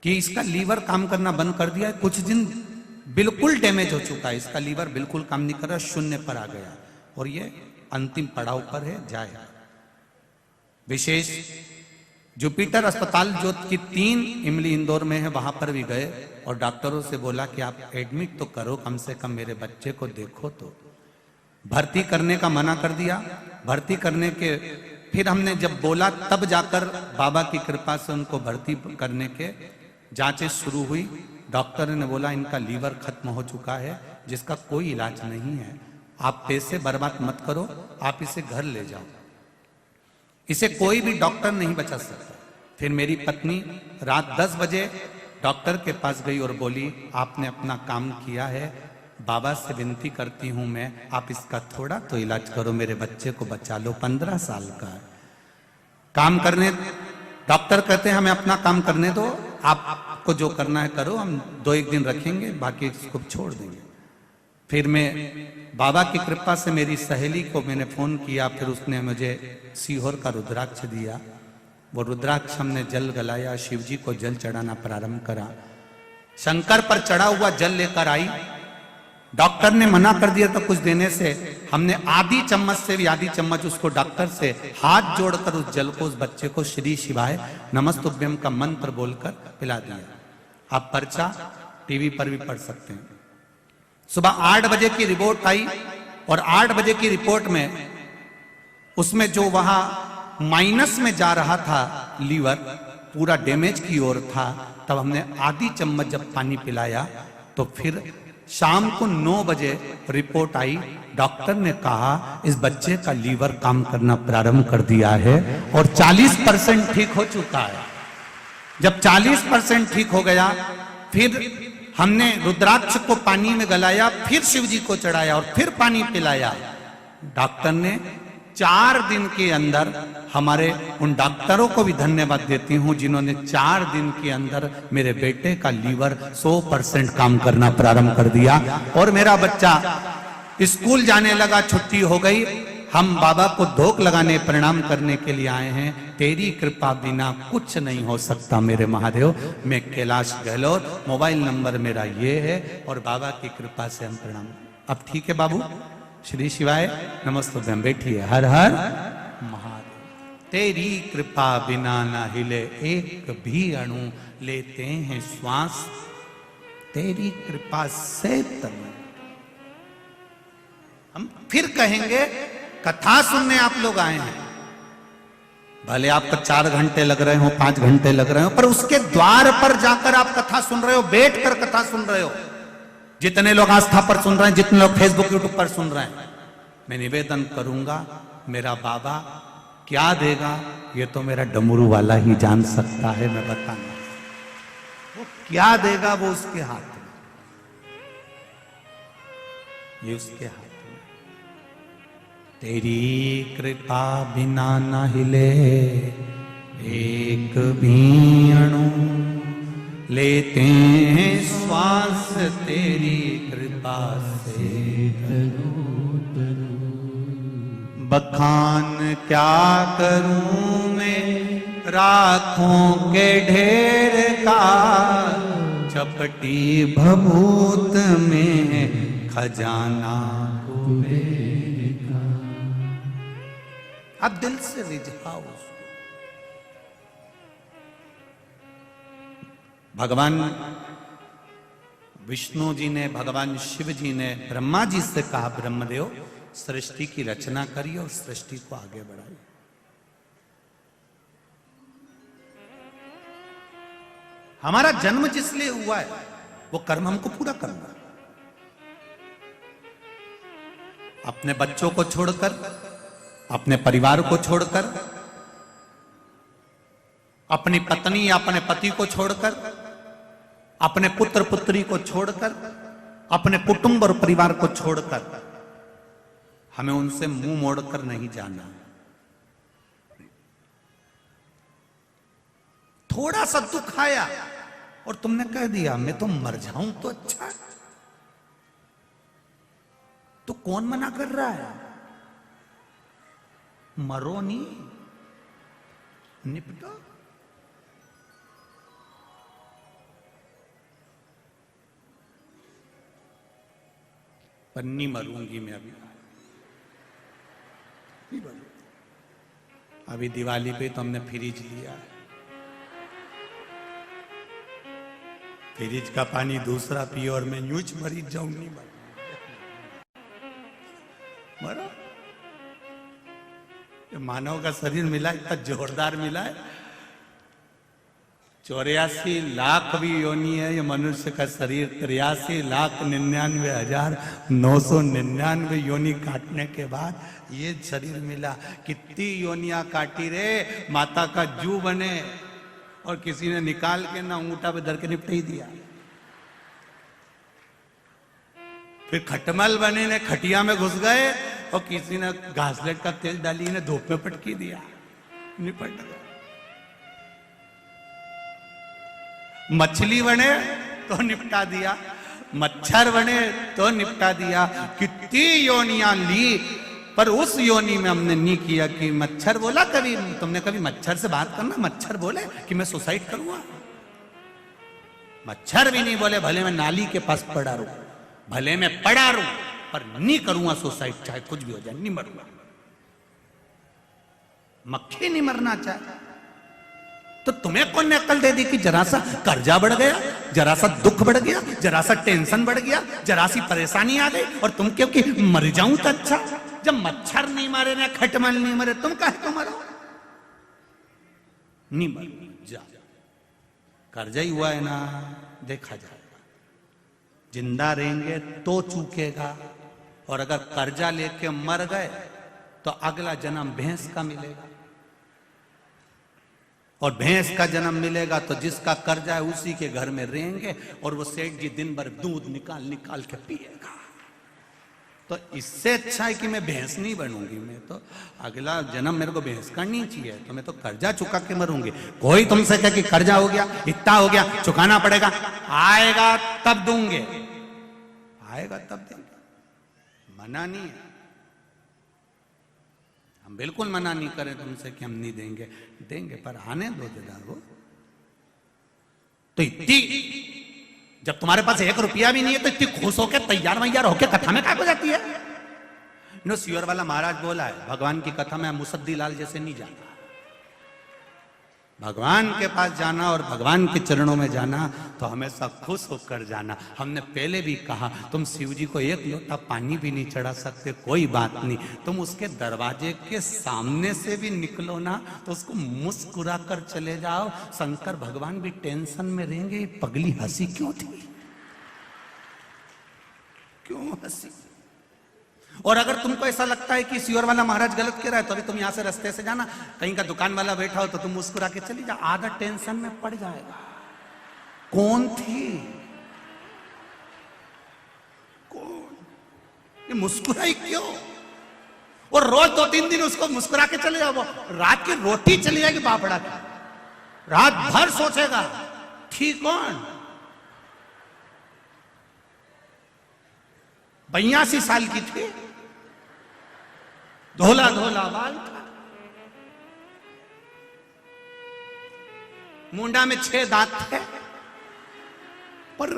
कि इसका लीवर काम करना बंद कर दिया, कुछ दिन बिल्कुल डैमेज हो चुका है, इसका लीवर बिल्कुल काम नहीं कर रहा, शून्य पर आ गया और ये अंतिम पड़ाव पर है, जाए। विशेष जुपिटर अस्पताल जो कि 3 इमली इंदौर में है, वहां पर भी गए और डॉक्टरों से बोला कि आप एडमिट तो करो, कम से कम मेरे बच्चे को देखो। तो भर्ती करने का मना कर दिया। भर्ती करने के फिर हमने जब बोला तब जाकर बाबा की कृपा से उनको भर्ती करने के जांचें शुरू हुई। डॉक्टर ने बोला इनका लीवर खत्म हो चुका है, जिसका कोई इलाज नहीं है, आप पैसे बर्बाद मत करो, आप इसे घर ले जाओ, इसे कोई भी डॉक्टर नहीं बचा सकता। फिर मेरी पत्नी रात 10 बजे डॉक्टर के पास गई और बोली आपने अपना काम किया है, बाबा से विनती करती हूं मैं, आप इसका थोड़ा तो इलाज करो, मेरे बच्चे को बचा लो, 15 साल का है। काम करने, डॉक्टर कहते हैं हमें अपना काम करने दो, आपको जो करना है करो, हम 2-1 दिन रखेंगे, बाकी इसको छोड़ देंगे। फिर मैं बाबा की कृपा से मेरी सहेली को मैंने फोन किया, फिर उसने मुझे सीहोर का रुद्राक्ष दिया। वो रुद्राक्ष हमने जल गलाया, शिव जी को जल चढ़ाना प्रारंभ करा। शंकर पर चढ़ा हुआ जल लेकर आई, डॉक्टर ने मना कर दिया था कुछ देने से, हमने आधी चम्मच से भी आधी चम्मच उसको डॉक्टर से हाथ जोड़कर उस जल को उस बच्चे को श्री शिवाय नमस्तुभ्यम का मंत्र बोलकर पिला दिया। आप पर्चा टीवी पर भी पढ़ सकते हैं। सुबह 8 बजे की रिपोर्ट आई और 8 बजे की रिपोर्ट में उसमें जो वहां माइनस में जा रहा था लीवर, पूरा डैमेज की ओर था। तब हमने आधी चम्मच जब पानी पिलाया तो फिर शाम को 9 बजे रिपोर्ट आई, डॉक्टर ने कहा इस बच्चे का लीवर काम करना प्रारंभ कर दिया है और 40% ठीक हो चुका है। जब 40% ठीक हो गया, फिर हमने रुद्राक्ष को पानी में गलाया, फिर शिव जी को चढ़ाया और फिर पानी पिलाया। डॉक्टर ने 4 दिन के अंदर, हमारे उन डॉक्टरों को भी धन्यवाद देती हूं जिन्होंने 4 दिन के अंदर मेरे बेटे का लीवर 100% काम करना प्रारंभ कर दिया और मेरा बच्चा स्कूल जाने लगा, छुट्टी हो गई। हम बाबा को धोख लगाने, प्रणाम करने के लिए आए हैं। तेरी कृपा बिना कुछ नहीं हो सकता मेरे महादेव। मैं कैलाश गहलोत, मोबाइल नंबर मेरा ये है और बाबा की कृपा से हम प्रणाम। अब ठीक है बाबू, श्री शिवाय नमस्तुभ्यम, बैठिए। हर हर महादेव। तेरी कृपा बिना ना हिले एक भी अणु, लेते हैं श्वास तेरी कृपा से तनु। हम फिर कहेंगे, कथा सुनने आप लोग आए हैं, भले आपको 4 घंटे लग रहे हो, 5 घंटे लग रहे हो, पर उसके द्वार पर जाकर आप कथा सुन रहे हो, बैठकर कथा सुन रहे हो। जितने लोग आस्था पर सुन रहे हैं, जितने लोग फेसबुक यूट्यूब पर सुन रहे हैं, मैं निवेदन करूंगा, मेरा बाबा क्या देगा ये तो मेरा डमरू वाला ही जान सकता है। मैं बताना, वो क्या देगा वो उसके हाथ में, ये उसके हाथ में। तेरी कृपा बिना न हिले एक भी अणु, लेते हैं श्वास तेरी कृपा से। बखान क्या करूं मैं राखों के ढेर का, चपटी भभूत में खजाना कुबेर का। अब दिल से रिझाओ। भगवान विष्णु जी ने, भगवान शिव जी ने ब्रह्मा जी से कहा, ब्रह्मदेव सृष्टि की रचना करिए और सृष्टि को आगे बढ़ाइए। हमारा जन्म जिस लिए हुआ है वो कर्म हमको पूरा करना। अपने बच्चों को छोड़कर, अपने परिवार को छोड़कर, अपनी पत्नी या अपने पति को छोड़कर, अपने पुत्र पुत्री को छोड़कर, अपने कुटुंब और परिवार को छोड़कर हमें उनसे मुंह मोड़कर नहीं जाना। थोड़ा सा दुख आया और तुमने कह दिया मैं तो मर जाऊं तो अच्छा है, तो कौन मना कर रहा है? मरो नहीं, निपटो। पर नहीं मरूंगी मैं अभी दिवाली पे तो हमने फ्रिज लिया है, फ्रिज का पानी दूसरा पियो और मैं यूं मरी जाऊं। नहीं मरो। मानव का शरीर मिला, इतना जोरदार मिला है। 84 लाख भी योनि है ये मनुष्य का शरीर। 83,99,999 योनि काटने के बाद ये शरीर मिला। कितनी योनियां काटी रे, माता का जू बने और किसी ने निकाल के ना अंगूठा पे धर के निपट ही दिया। फिर खटमल बने ने खटिया में घुस गए और किसी ने घासलेट का तेल डाली ने धूप में पटकी दिया, निपट गया। मछली बने तो निपटा दिया, मच्छर बने तो निपटा दिया। कितनी योनियां ली, पर उस योनि में हमने नहीं किया कि मच्छर बोला। कभी तुमने कभी मच्छर से बात करना, मच्छर बोले कि मैं सुसाइड करूंगा? मच्छर भी नहीं बोले भले मैं नाली के पास पड़ा रहूं, भले मैं पड़ा रहूं, पर नहीं करूंगा सुसाइड, चाहे कुछ भी हो जाए, नहीं मरूंगा। मक्खी नहीं मरना चाहे तो तुम्हें कौन ने अक्ल दे दी कि जरा सा कर्जा बढ़ गया, जरा सा दुख बढ़ गया, जरा सा टेंशन बढ़ गया, जरा सी परेशानी आ गई और तुम क्यों कि मर जाऊं तो अच्छा। जब मच्छर नहीं मारे ना खटमल नहीं मरे, तुम काहे को मरो? नहीं मर जा, कर्जा ही हुआ है ना, देखा जाएगा। जिंदा रहेंगे तो चूकेगा, और अगर कर्जा लेके मर गए तो अगला जन्म भैंस का मिलेगा, और भैंस का जन्म मिलेगा तो जिसका कर्जा है उसी के घर में रहेंगे, और वो सेठ जी दिन भर दूध निकाल निकाल के पिएगा। तो इससे अच्छा है कि मैं भैंस नहीं बनूंगी, मैं तो अगला जन्म मेरे को भैंस का नहीं चाहिए, तो मैं तो कर्जा चुका के मरूंगी। कोई तुमसे कहे कि कर्जा हो गया, इतना हो गया, चुकाना पड़ेगा, आएगा तब दूंगे, आएगा तब देंगे, मना नहीं है। हम बिल्कुल मना नहीं करें तुमसे कि हम नहीं देंगे, देंगे, पर आने दो जरा वो। तो इतनी जब तुम्हारे पास 1 रुपया भी नहीं है तो इतनी खुश होके तैयार वैयार होके कथा में क्या हो जाती है? नो सियोर वाला महाराज बोला है, भगवान की कथा में मुसद्दी लाल जैसे नहीं जाता। भगवान के पास जाना और भगवान के चरणों में जाना तो हमेशा खुश होकर जाना। हमने पहले भी कहा, तुम शिव जी को 1 लोटा पानी भी नहीं चढ़ा सकते, कोई बात नहीं, तुम उसके दरवाजे के सामने से भी निकलो ना तो उसको मुस्कुरा कर चले जाओ। शंकर भगवान भी टेंशन में रहेंगे, पगली हंसी क्यों थी, क्यों हंसी? और अगर तुमको ऐसा लगता है कि सियोर वाला महाराज गलत कह रहा है तो अभी तुम यहां से रास्ते से जाना, कहीं का दुकान वाला बैठा हो तो तुम मुस्कुरा के चली जा, आधा टेंशन में पड़ जाएगा। कौन थी, कौन, ये मुस्कुराई क्यों? और रोज 2-3 दिन उसको मुस्कुरा के चले जाओ, रात की रोटी चली जाएगी बापड़ा की, रात भर सोचेगा ठीक कौन। 82 साल की थी, धोला धोला बाल था, मुंडा में 6 दांत थे, पर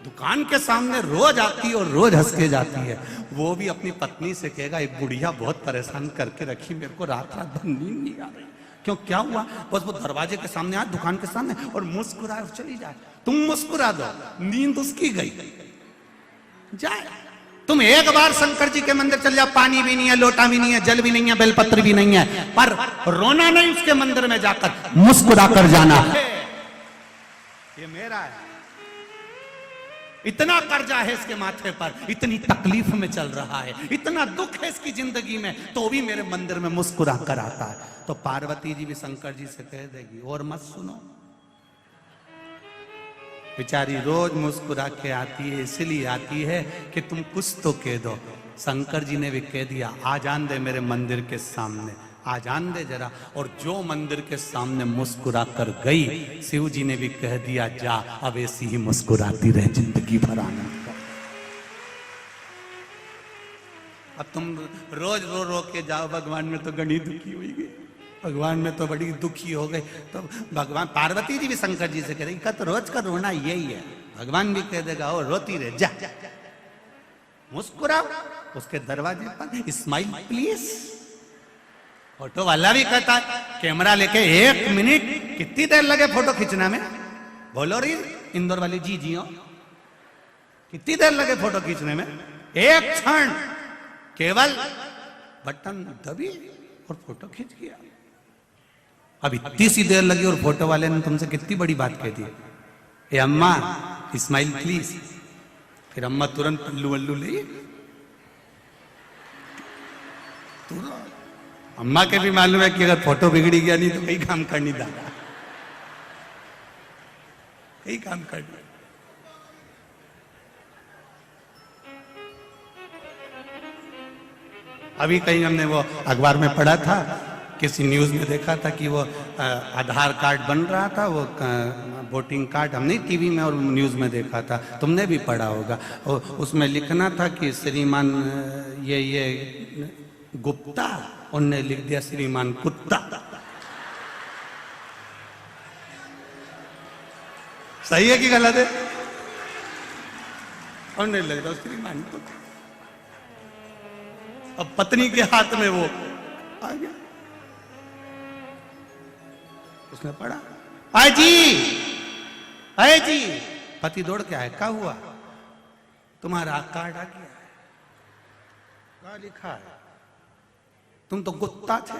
दुकान के सामने रोज आती है और रोज हंस के जाती है। वो भी अपनी पत्नी से कहेगा, एक बुढ़िया बहुत परेशान करके रखी, मेरे को रात रात भर नींद नहीं आ रही। क्यों, क्या हुआ? बस वो दरवाजे के सामने आए, दुकान के सामने, और मुस्कुराए और चली जाए। तुम मुस्कुरा दो, नींद उसकी गई जाए। तुम एक बार शंकर जी के मंदिर चल जाओ, पानी भी नहीं है, लोटा भी नहीं है, जल भी नहीं है, बेलपत्र भी नहीं है, पर रोना नहीं उसके मंदिर में जाकर, मुस्कुरा कर जाना। ये मेरा है, इतना कर्जा है इसके माथे पर, इतनी तकलीफ में चल रहा है, इतना दुख है इसकी जिंदगी में, तो भी मेरे मंदिर में मुस्कुरा कर आता है। तो पार्वती जी भी शंकर जी से कह देगी, और मत सुनो, बेचारी रोज मुस्कुरा के आती है, इसलिए आती है कि तुम कुछ तो कह दो। शंकर जी ने भी कह दिया, आ जान दे मेरे मंदिर के सामने, आ जान दे जरा। और जो मंदिर के सामने मुस्कुरा कर गई, शिव जी ने भी कह दिया, जा अब ऐसी ही मुस्कुराती रहे जिंदगी भर आनंद कर। अब तुम रोज रो रो के जाओ, भगवान में तो गणी दुखी हुई गई, भगवान में तो बड़ी दुखी हो गई। तो भगवान, पार्वती जी भी शंकर जी से कह रही, तो रोज का रोना यही है। भगवान भी कह देगा, ओ रोती रहे, जा मुस्कुराओ उसके दरवाजे पर, स्माइल प्लीज। फोटो वाला भी कहता है, कैमरा लेके 1 मिनट, कितनी देर लगे फोटो खींचना में? बोलो री इंदौर वाली जी जी हो, कितनी देर लगे फोटो खींचने में? 1 क्षण, केवल बटन दबी और फोटो खींच गया। अब इतनी सी देर लगी और फोटो वाले ने तुमसे कितनी बड़ी बात कह दी, ए अम्मा स्माइल प्लीज। फिर अम्मा तुरंत पल्लू वल्लू ले, अम्मा के भी मालूम है कि अगर फोटो बिगड़ी गया नहीं तो कहीं काम कर नहीं दादा। यही काम कर दिया। अभी कहीं हमने वो अखबार में पढ़ा था, किसी न्यूज में देखा था कि वो आधार कार्ड बन रहा था, वो वोटिंग कार्ड, हमने टीवी में और न्यूज में देखा था, तुमने भी पढ़ा होगा। और उसमें लिखना था कि श्रीमान ये गुप्ता, उनने लिख दिया श्रीमान कुत्ता। सही है कि गलत है? उनने लिख दिया श्रीमान कुत्ता। अब पत्नी के हाथ में वो आ गया, उसने पढ़ा, आए जी, पति दौड़ के आए, क्या हुआ? तुम्हारा कार्ड आ गया है। क्या लिखा है? तुम तो कुत्ता थे,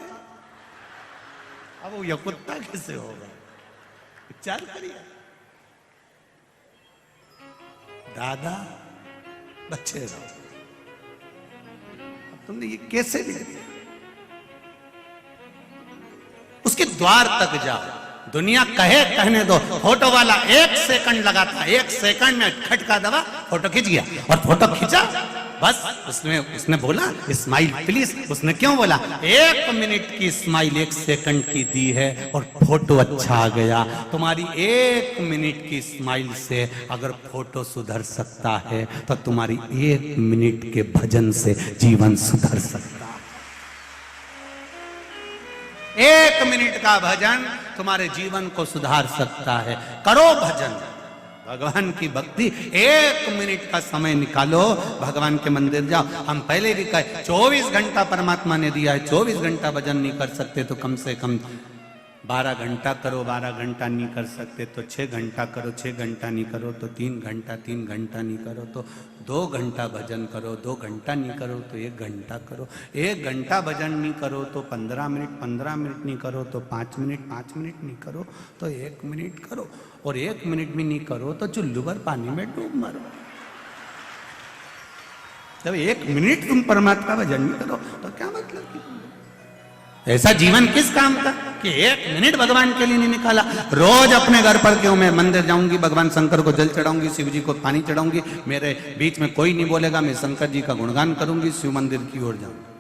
अब वो ये कुत्ता कैसे होगा? विचार करिए। दादा बच्चे रहो, तुमने ये कैसे लिख दिया? उसके द्वार तक जाओ, दुनिया कहने दो। फोटो वाला 1 सेकंड लगा था, 1 सेकंड में खटका दबा, फोटो खींच गया। और फोटो खींचा, बस उसने बोला स्माइल प्लीज। उसने क्यों बोला? 1 मिनट की स्माइल 1 सेकंड की दी है और फोटो अच्छा आ गया। तुम्हारी 1 मिनट की स्माइल से अगर फोटो सुधर सकता है तो तुम्हारी 1 मिनट के भजन से जीवन सुधर सकता है। 1 मिनट का भजन तुम्हारे जीवन को सुधार सकता है। करो भजन, भगवान की भक्ति, 1 मिनट का समय निकालो, भगवान के मंदिर जाओ। हम पहले भी कहे 24 घंटा परमात्मा ने दिया है, 24 घंटा भजन नहीं कर सकते तो कम से कम 12 घंटा करो। 12 घंटा नहीं कर सकते तो 6 घंटा करो। 6 घंटा नहीं करो तो 3 घंटा। 3 घंटा नहीं करो तो 2 घंटा भजन करो। 2 घंटा नहीं करो तो 1 घंटा करो। 1 घंटा भजन नहीं करो तो 15 मिनट। 15 मिनट नहीं करो तो 5 मिनट। 5 मिनट नहीं करो तो 1 मिनट करो। और 1 मिनट भी नहीं करो तो चुल्लू भर पानी में डूब मरो। जब 1 मिनट तुम परमात्मा भजन नहीं करो तो क्या मतलब? ऐसा जीवन किस काम का कि 1 मिनट भगवान के लिए नहीं निकाला? रोज अपने घर पर क्यों, मैं मंदिर जाऊंगी, भगवान शंकर को जल चढ़ाऊंगी, शिव जी को पानी चढ़ाऊंगी, मेरे बीच में कोई नहीं बोलेगा, मैं शंकर जी का गुणगान करूंगी, शिव मंदिर की ओर जाऊंगी।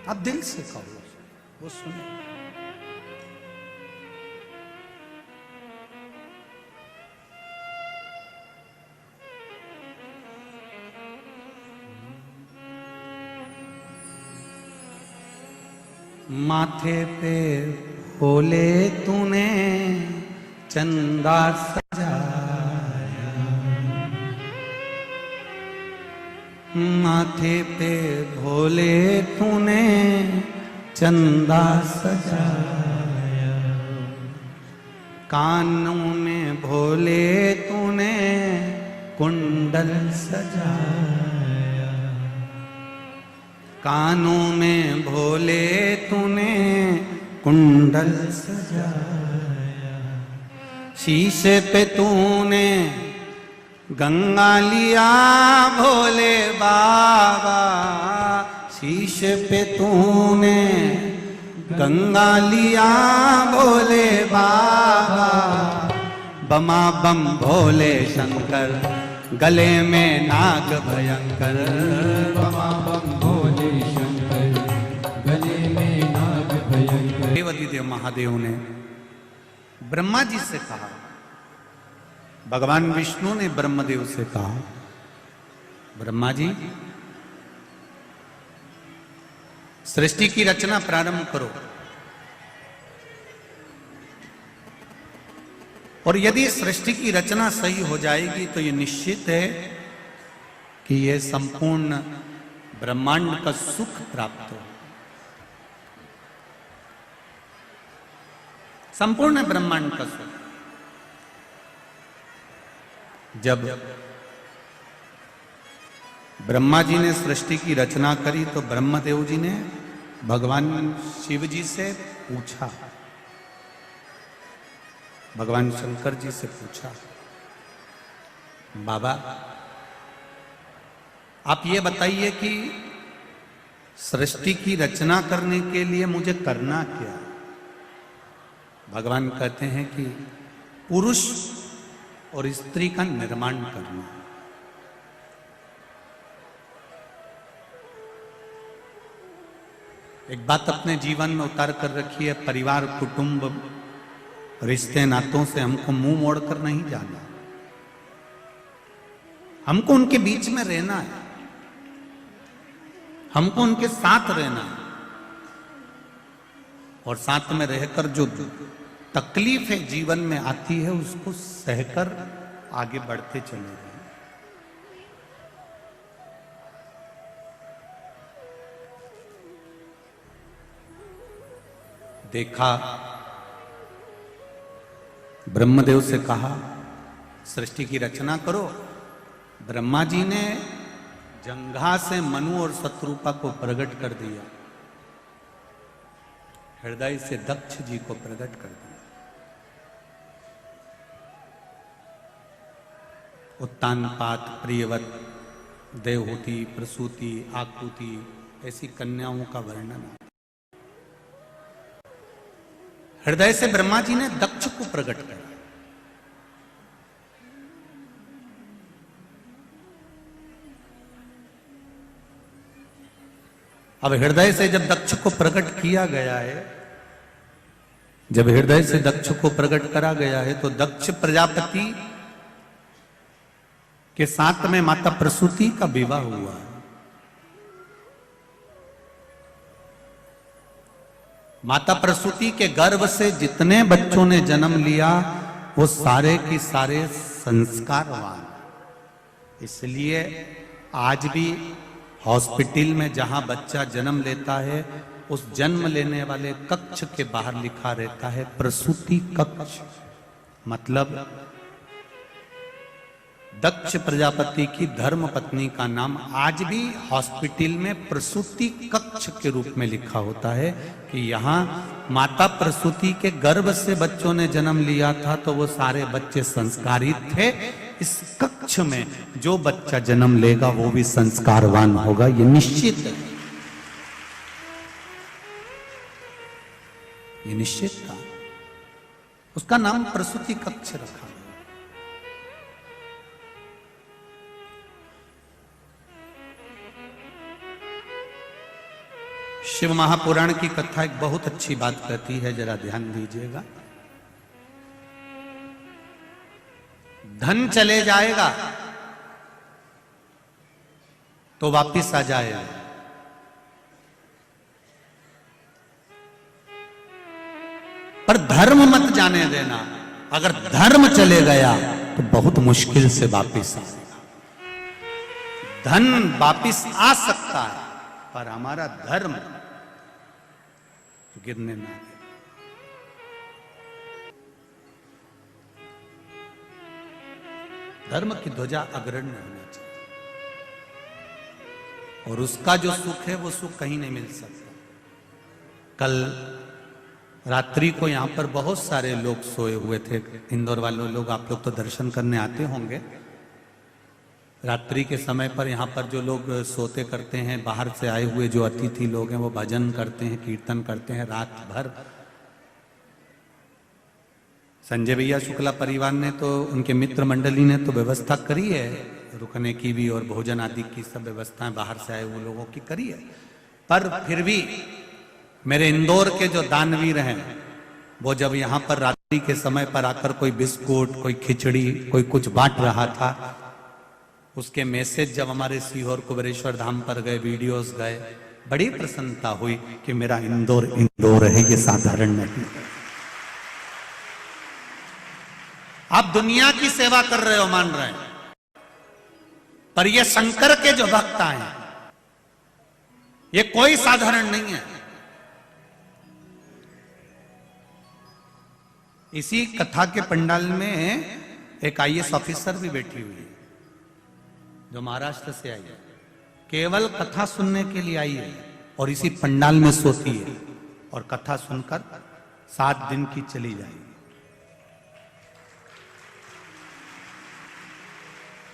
आप दिल से कहो, वो सुने। माथे पे बोले तूने चंदा सजाया, माथे पे भोले तूने चंदा सजाया, कानों में भोले तूने कुंडल सजाया, कानों में भोले तूने कुंडल सजाया, शीशे पे तूने गंगा लिया भोले बाबा, शीशे पे तूने गंगा लिया भोले बाबा, बमा बम भोले शंकर गले में नाग भयंकर, बमा बम भोले शंकर गले में नाग भयंकर। देवादिदेव महादेव ने ब्रह्मा जी से कहा, भगवान विष्णु ने ब्रह्मदेव से कहा, ब्रह्मा जी सृष्टि की रचना प्रारंभ करो, और यदि सृष्टि की रचना सही हो जाएगी तो ये निश्चित है कि ये संपूर्ण ब्रह्मांड का सुख प्राप्त हो। संपूर्ण ब्रह्मांड का सुख। जब ब्रह्मा जी ने सृष्टि की रचना करी तो ब्रह्मदेव जी ने भगवान शिव जी से पूछा, भगवान शंकर जी से पूछा, बाबा आप ये बताइए कि सृष्टि की रचना करने के लिए मुझे करना क्या? भगवान कहते हैं कि पुरुष और स्त्री का निर्माण करना। एक बात अपने जीवन में उतार कर रखी है, परिवार, कुटुंब, रिश्ते नातों से हमको मुंह मोड़कर नहीं जाना, हमको उनके बीच में रहना है, हमको उनके साथ रहना है, और साथ में रहकर जो तकलीफें जीवन में आती है उसको सहकर आगे बढ़ते चले जाएं। देखा, ब्रह्मदेव से कहा सृष्टि की रचना करो। ब्रह्मा जी ने जंघा से मनु और शत्रुपा को प्रकट कर दिया, हृदय से दक्ष जी को प्रकट कर दिया। उत्तानपात, प्रियवत, देवहूति, प्रसूति, आकृति ऐसी कन्याओं का वर्णन। हृदय से ब्रह्मा जी ने दक्ष को प्रकट किया। अब हृदय से जब दक्ष को प्रकट किया गया है, जब हृदय से दक्ष को प्रकट करा गया है, तो दक्ष प्रजापति के साथ में माता प्रसूति का विवाह हुआ। माता प्रसूति के गर्भ से जितने बच्चों ने जन्म लिया वो सारे की सारे संस्कारवान। इसलिए आज भी हॉस्पिटल में जहां बच्चा जन्म लेता है उस जन्म लेने वाले कक्ष के बाहर लिखा रहता है प्रसूति कक्ष। मतलब दक्ष प्रजापति की धर्म पत्नी का नाम आज भी हॉस्पिटल में प्रसूति कक्ष के रूप में लिखा होता है कि यहाँ माता प्रसूति के गर्भ से बच्चों ने जन्म लिया था तो वो सारे बच्चे संस्कारित थे। इस कक्ष में जो बच्चा जन्म लेगा वो भी संस्कारवान होगा, ये निश्चित है, ये निश्चित था। उसका नाम प्रसूति कक्ष रखा। शिव महापुराण की कथा एक बहुत अच्छी बात कहती है, जरा ध्यान दीजिएगा। धन चले जाएगा तो वापिस आ जाएगा, पर धर्म मत जाने देना। अगर धर्म चले गया तो बहुत मुश्किल से वापिस आएगा। धन वापिस आ सकता है पर हमारा धर्म गिरने ना दे। धर्म की ध्वजा अग्रण्य होना चाहिए, और उसका जो सुख है वो सुख कहीं नहीं मिल सकता। कल रात्रि को यहां पर बहुत सारे लोग सोए हुए थे, इंदौर वाले लोग, आप लोग तो दर्शन करने आते होंगे। रात्रि के समय पर यहाँ पर जो लोग सोते करते हैं, बाहर से आए हुए जो अतिथि लोग हैं वो भजन करते हैं, कीर्तन करते हैं रात भर। संजय भैया शुक्ला परिवार ने तो, उनके मित्र मंडली ने तो व्यवस्था करी है रुकने की भी, और भोजन आदि की सब व्यवस्थाएं बाहर से आए हुए लोगों की करी है। पर फिर भी मेरे इंदौर के जो दानवीर हैं वो जब यहाँ पर रात्रि के समय पर आकर कोई बिस्कुट, कोई खिचड़ी, कोई कुछ बांट रहा था, उसके मैसेज जब हमारे सीहोर कुबेरेश्वर धाम पर गए, वीडियोस गए, बड़ी प्रसन्नता हुई कि मेरा इंदौर इंदौर है, ये साधारण नहीं। आप दुनिया की सेवा कर रहे हो, मान रहे हैं, पर ये शंकर के जो भक्त हैं ये कोई साधारण नहीं है। इसी कथा के पंडाल में एक IAS ऑफिसर भी बैठी हुई है जो महाराष्ट्र से आई है। केवल कथा सुनने के लिए आई है और इसी पंडाल में सोती है और कथा सुनकर 7 दिन की चली जाएगी।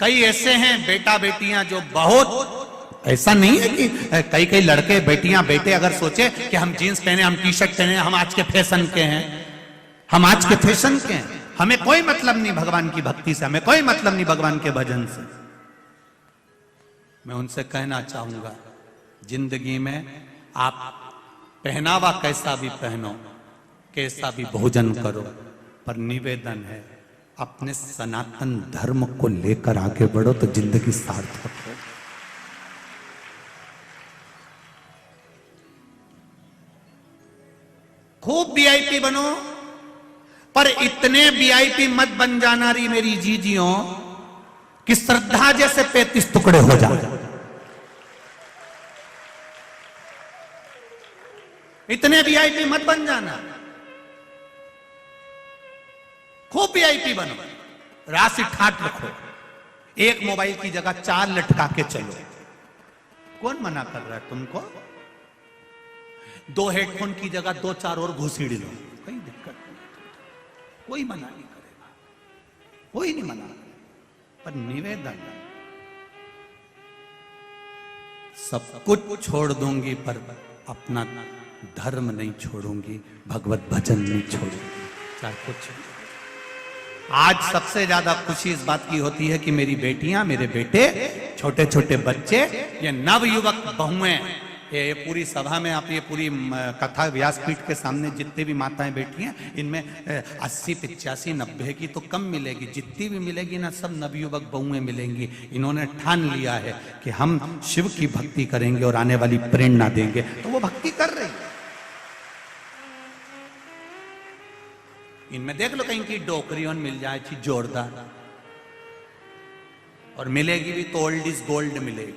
कई ऐसे हैं बेटा बेटियां जो बहुत, ऐसा नहीं है कि कई कई लड़के बेटियां बेटे अगर सोचे कि हम जीन्स पहने, हम टी शर्ट पहने, हम आज के फैशन के हैं, हम आज के फैशन के हैं, हमें कोई मतलब नहीं भगवान की भक्ति से, हमें कोई मतलब नहीं भगवान के भजन से। मैं उनसे कहना चाहूंगा, जिंदगी में आप पहनावा कैसा भी पहनो, कैसा भी भोजन करो, पर निवेदन है अपने सनातन धर्म को लेकर आगे बढ़ो तो जिंदगी सार्थक हो। खूब वीआईपी बनो, पर इतने वीआईपी मत बन जाना री मेरी जीजियों कि श्रद्धा जैसे 35 टुकड़े हो जाए। इतने वीआईपी मत बन जाना, खूब वीआईपी बनो, राशि ठाट रखो, एक मोबाइल की जगह 4 लटका के चलो। कौन मना कर रहा है तुमको? 2 हेडफोन की जगह 2-4 और घुसीड़ लो, कोई दिक्कत नहीं, कोई मना नहीं करेगा, कोई नहीं मना। पर निवेदन, सब कुछ छोड़ दूंगी पर अपना धर्म नहीं छोड़ूंगी, भगवत भजन नहीं छोड़ूंगी, चाहे कुछ। आज सबसे ज्यादा खुशी इस बात की होती है कि मेरी बेटियां, मेरे बेटे, छोटे छोटे बच्चे, ये नवयुवक बहुएं, ये पूरी सभा में आप ये पूरी कथा व्यासपीठ के सामने जितने भी माताएं बैठी हैं, इनमें 80, 85, 90 की तो कम मिलेगी, जितनी भी मिलेगी ना सब नवयुवक बहुएं मिलेंगी। इन्होंने ठान लिया है कि हम शिव की भक्ति करेंगे और आने वाली प्रेरणा देंगे, तो वो भक्ति कर रही है। इनमें देख लो कहीं की डोकरियों मिल जाए चीज जोरदार, और मिलेगी भी तो ओल्ड इज गोल्ड मिलेगी,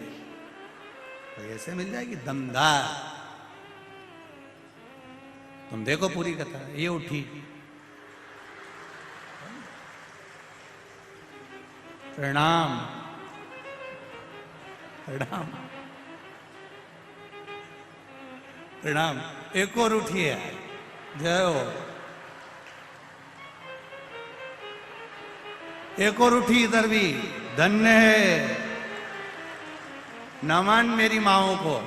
तो ऐसे मिल जाएगी दमदार। तुम देखो पूरी कथा, ये उठी, प्रणाम प्रणाम प्रणाम, एक और उठी है, जय हो। एक और उठी इधर भी, धन्य है। नमन मेरी माओ को,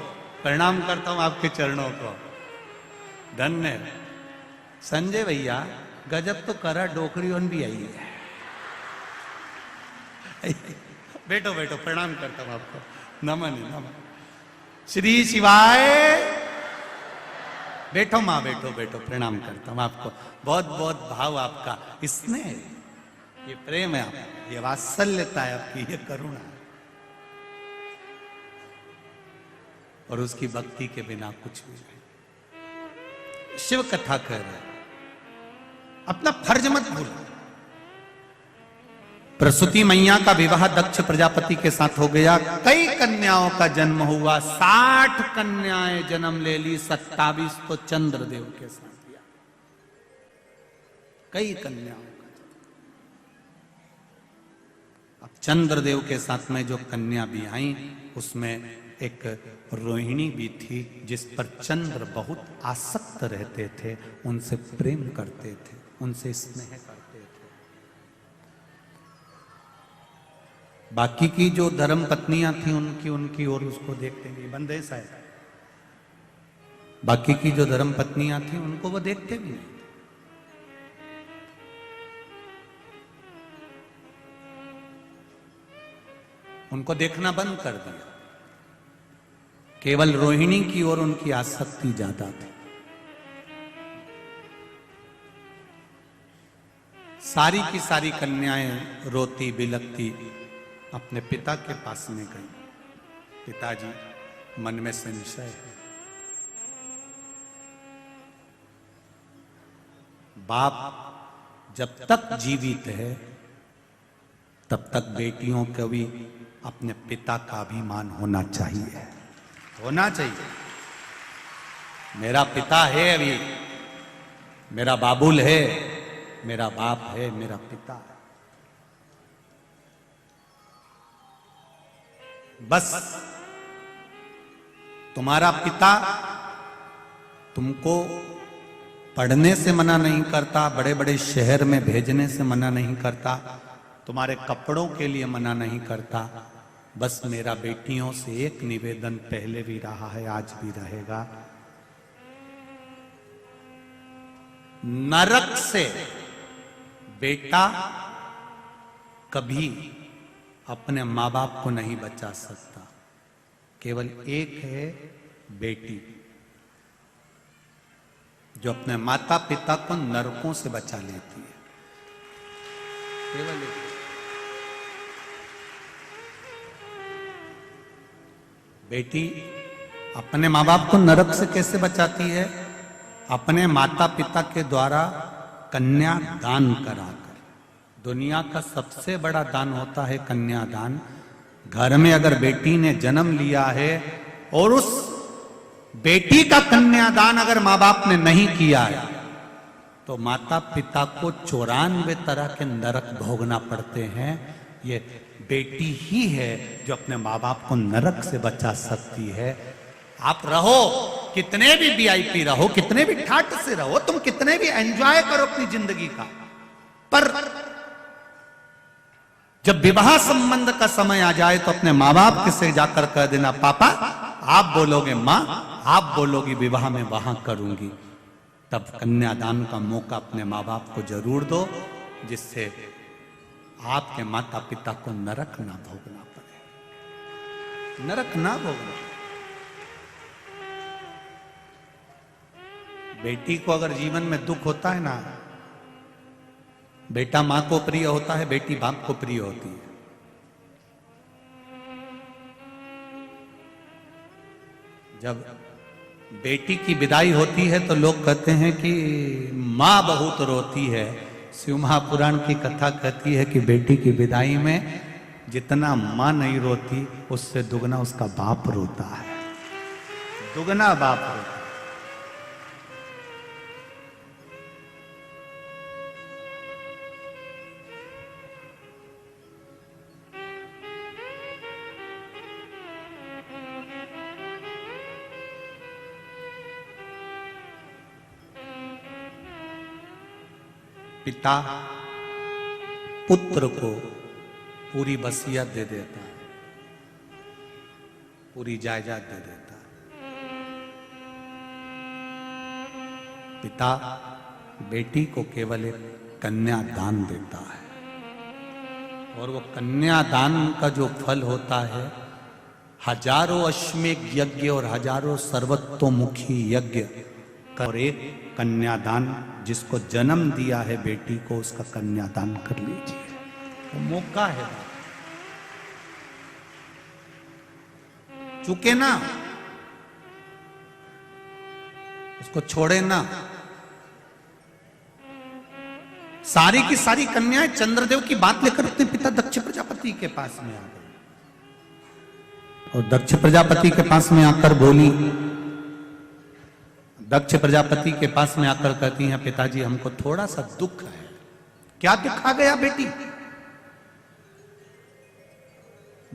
प्रणाम करता हूं आपके चरणों को, धन्य है। संजय भैया गजब तो करा, डोकरी उन भी आई है। बैठो बैठो, प्रणाम करता हूं आपको, नमन है नमन। श्री शिवाय, बैठो मां, बैठो बैठो, प्रणाम करता हूं आपको, बहुत बहुत भाव आपका, इसने ये प्रेम है आपका, ये वात्सल्यता है आपकी, ये करुणा है, और उसकी भक्ति के बिना कुछ भी नहीं। शिव कथा कह रहे हैं, अपना फर्ज मत भूलो। प्रसूति मैया का विवाह दक्ष प्रजापति के साथ हो गया, कई कन्याओं का जन्म हुआ, 60 कन्याएं जन्म ले ली, 27 तो चंद्रदेव के साथ दिया, कई कन्याओं। अब चंद्रदेव के साथ में जो कन्या भी आई, उसमें एक रोहिणी भी थी, जिस पर चंद्र बहुत आसक्त रहते थे, उनसे प्रेम करते थे, उनसे स्नेह करते थे। बाकी की जो धर्म पत्नियां थी उनकी ओर उसको देखते नहीं, बंदेश है। बाकी की जो धर्म पत्नियां थी उनको वो देखते भी नहीं। उनको देखना बंद कर दिया, केवल रोहिणी की ओर उनकी आसक्ति ज्यादा थी। सारी की सारी कन्याएं रोती बिलखती अपने पिता के पास में गई। पिताजी, मन में संशय है, बाप जब तक जीवित है तब तक बेटियों को भी अपने पिता का अभिमान होना चाहिए, होना चाहिए। मेरा पिता है, अभी मेरा बाबुल है, मेरा बाप है, मेरा पिता है। बस तुम्हारा पिता तुमको पढ़ने से मना नहीं करता, बड़े बड़े शहर में भेजने से मना नहीं करता, तुम्हारे कपड़ों के लिए मना नहीं करता। बस मेरा बेटियों से एक निवेदन पहले भी रहा है, आज भी रहेगा। नरक से बेटा कभी अपने माँ बाप को नहीं बचा सकता। केवल एक है बेटी, जो अपने माता पिता को नरकों से बचा लेती है। केवल एक। बेटी अपने माँ बाप को नरक से कैसे बचाती है? अपने माता पिता के द्वारा कन्या दान कराकर। दुनिया का सबसे बड़ा दान होता है कन्यादान। घर में अगर बेटी ने जन्म लिया है और उस बेटी का कन्यादान अगर माँ बाप ने नहीं किया है तो माता पिता को 94 तरह के नरक भोगना पड़ते हैं। ये बेटी ही है जो अपने माँ बाप को नरक से बचा सकती है। आप रहो कितने भी वीआईपी रहो, कितने भी ठाट से रहो, तुम कितने भी एंजॉय करो अपनी जिंदगी का, पर जब विवाह संबंध का समय आ जाए तो अपने माँ बाप से जाकर कह देना, पापा आप बोलोगे माँ, आप बोलोगी विवाह में वहां करूंगी। तब कन्यादान का मौका अपने माँ बाप को जरूर दो, जिससे आपके माता पिता को नरक ना भोगना पड़े, नरक ना भोगना। बेटी को अगर जीवन में दुख होता है ना, बेटा मां को प्रिय होता है, बेटी बाप को प्रिय होती है। जब बेटी की विदाई होती है तो लोग कहते हैं कि मां बहुत रोती है। शिव महापुराण की कथा कहती है कि बेटी की विदाई में जितना मां नहीं रोती उससे दुगना उसका बाप रोता है, दुगना बाप रोता है। पिता पुत्र को पूरी वसीयत दे देता है, पूरी जायदाद दे देता है। पिता बेटी को केवल एक कन्यादान देता है, और वो कन्यादान का जो फल होता है, हजारों अश्वमेध यज्ञ और हजारों सर्वतोमुखी यज्ञ और एक कन्यादान, जिसको जन्म दिया है बेटी को, उसका कन्यादान कर लीजिए, वो मौका है। चूके ना, उसको छोड़े ना। सारी की सारी कन्याएं चंद्रदेव की बात लेकर अपने पिता दक्ष प्रजापति के पास में आ गई, और दक्ष प्रजापति के पास में आकर बोली, दक्ष प्रजापति के पास में आकर कहती हैं, पिताजी हमको थोड़ा सा दुख है। क्या दुख आ गया बेटी?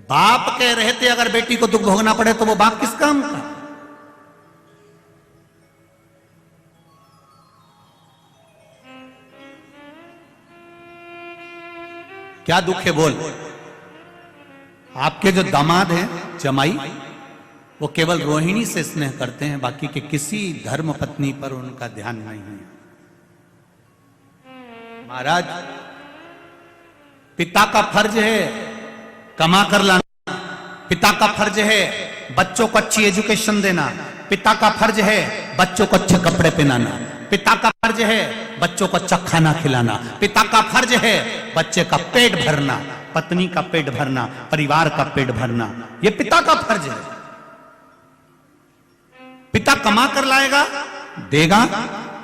बाप कह रहे थे अगर बेटी को दुख भोगना पड़े तो वो बाप किस काम का? क्या दुख है बोल? आपके जो दामाद हैं जमाई, वो केवल रोहिणी से स्नेह करते हैं, बाकी के किसी धर्म पत्नी पर उनका ध्यान नहीं है। महाराज, पिता का फर्ज है कमा कर लाना, पिता का फर्ज है बच्चों को अच्छी एजुकेशन देना, पिता का फर्ज है बच्चों को अच्छे कपड़े पहनाना, पिता का फर्ज है बच्चों को अच्छा खाना खिलाना, पिता का फर्ज है बच्चे का पेट भरना, पत्नी का पेट भरना, परिवार का पेट भरना। यह पिता का फर्ज है। पिता कमा कर लाएगा, देगा,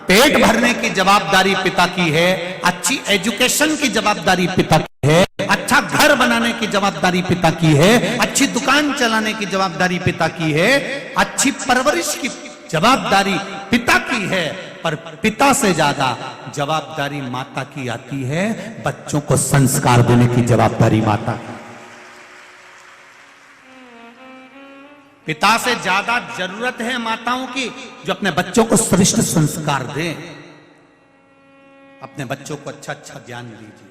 पेट भरने की जवाबदारी पिता की है, अच्छी एजुकेशन की जवाबदारी पिता की है, अच्छा घर बनाने की जवाबदारी पिता की है, अच्छी दुकान चलाने की जवाबदारी पिता की है, अच्छी परवरिश की जवाबदारी पिता की है। पर पिता से ज्यादा जवाबदारी माता की आती है, बच्चों को संस्कार देने की जवाबदारी माता की। पिता से ज्यादा जरूरत है माताओं की जो अपने बच्चों को श्रेष्ठ संस्कार दें, अपने बच्चों को अच्छा अच्छा ज्ञान दीजिए।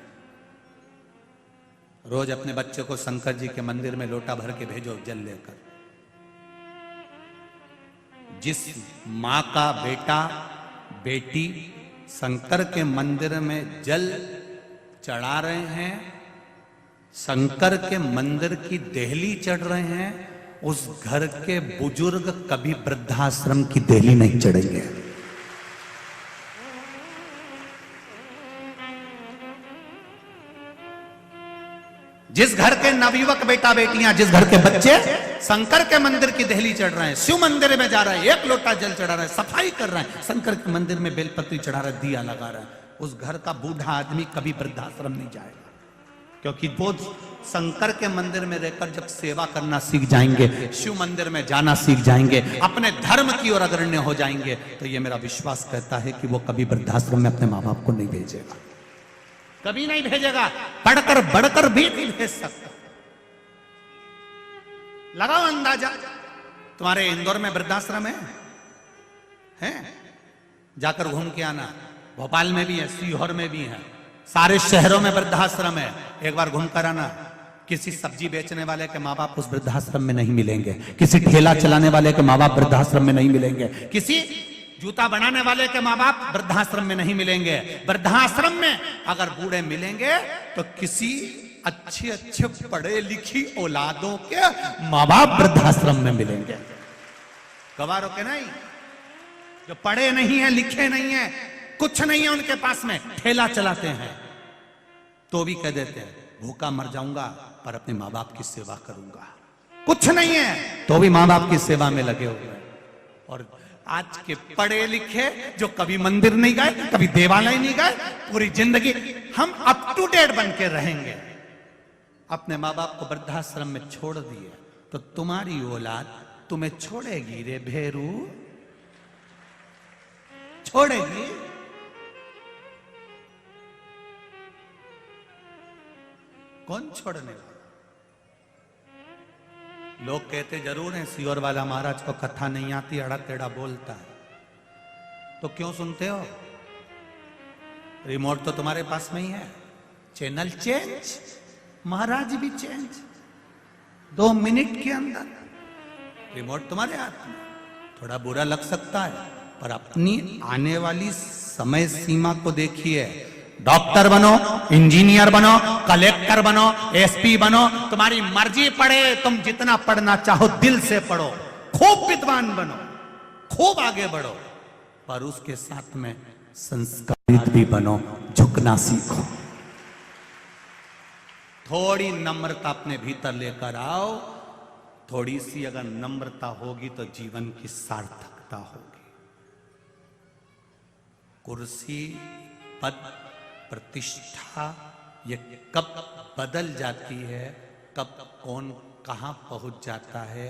रोज अपने बच्चों को शंकर जी के मंदिर में लोटा भर के भेजो जल लेकर। जिस मां का बेटा बेटी शंकर के मंदिर में जल चढ़ा रहे हैं, शंकर के मंदिर की देहली चढ़ रहे हैं, उस घर के बुजुर्ग कभी वृद्धाश्रम की देहली नहीं चढ़ेंगे। जिस घर के नवयुवक बेटा बेटियां, जिस घर के बच्चे शंकर के मंदिर की देहली चढ़ रहे हैं, शिव मंदिर में जा रहे हैं, एक लोटा जल चढ़ा रहे हैं, सफाई कर रहे हैं, शंकर के मंदिर में बेलपत्री चढ़ा रहे हैं, दिया लगा रहे हैं, उस घर का बूढ़ा आदमी कभी वृद्धाश्रम नहीं जाएगा। क्योंकि वो शंकर के मंदिर में रहकर जब सेवा करना सीख जाएंगे, शिव मंदिर में जाना सीख जाएंगे, अपने धर्म की ओर अग्रण्य हो जाएंगे, तो ये मेरा विश्वास कहता है कि वो कभी वृद्धाश्रम में अपने माँ बाप को नहीं भेजेगा, कभी नहीं भेजेगा, पढ़कर बढ़कर भी नहीं भेज सकता। लगाओ अंदाजा। तुम्हारे इंदौर में वृद्धाश्रम है? जाकर घूम के आना। भोपाल में भी है, सीहोर में भी है, सारे शहरों में वृद्धाश्रम है, एक बार घूम कर आना। किसी सब्जी बेचने वाले के माँ बाप उस वृद्धाश्रम में नहीं मिलेंगे, किसी ठेला चलाने वाले के माँ बाप वृद्धाश्रम में नहीं मिलेंगे, किसी जूता बनाने वाले के माँ बाप वृद्धाश्रम में नहीं मिलेंगे। वृद्धाश्रम में अगर बूढ़े मिलेंगे तो किसी अच्छे अच्छे पढ़े लिखी औलादों के माँ बाप वृद्धाश्रम में मिलेंगे। गवारों के नहीं, जो पढ़े नहीं है, लिखे नहीं है, कुछ नहीं है उनके पास में, ठेला चलाते हैं तो भी कह देते हैं भूखा मर जाऊंगा पर अपने माँ बाप की सेवा करूंगा। कुछ नहीं है तो भी माँ बाप की सेवा में लगे हुए हैं। और आज के पढ़े लिखे जो कभी मंदिर नहीं गए, कभी देवालय नहीं गए, पूरी जिंदगी हम अप टू डेट बन के रहेंगे, अपने माँ बाप को वृद्धाश्रम में छोड़ दिए तो तुम्हारी औलाद तुम्हें छोड़ेगी रे भेरू, छोड़ेगी। कौन छोड़ने वाला? लोग कहते जरूर हैं सीहोर वाला महाराज को कथा नहीं आती, अड़ा टेढ़ा बोलता है, तो क्यों सुनते हो? रिमोट तो तुम्हारे पास में ही है, चैनल चेंज, महाराज भी चेंज, 2 मिनट के अंदर रिमोट तुम्हारे हाथ में। थोड़ा बुरा लग सकता है पर अपनी आने वाली समय सीमा को देखिए। डॉक्टर बनो, इंजीनियर बनो, कलेक्टर बनो, एसपी बनो, तुम्हारी मर्जी, पढ़े तुम जितना पढ़ना चाहो दिल से पढ़ो, खूब विद्वान बनो, खूब आगे बढ़ो, पर उसके साथ में संस्कारित भी बनो, झुकना सीखो। थोड़ी नम्रता अपने भीतर लेकर आओ, थोड़ी सी अगर नम्रता होगी तो जीवन की सार्थकता होगी। कुर्सी, पद, प्रतिष्ठा ये कब बदल जाती है, कब कौन कहां पहुंच जाता है,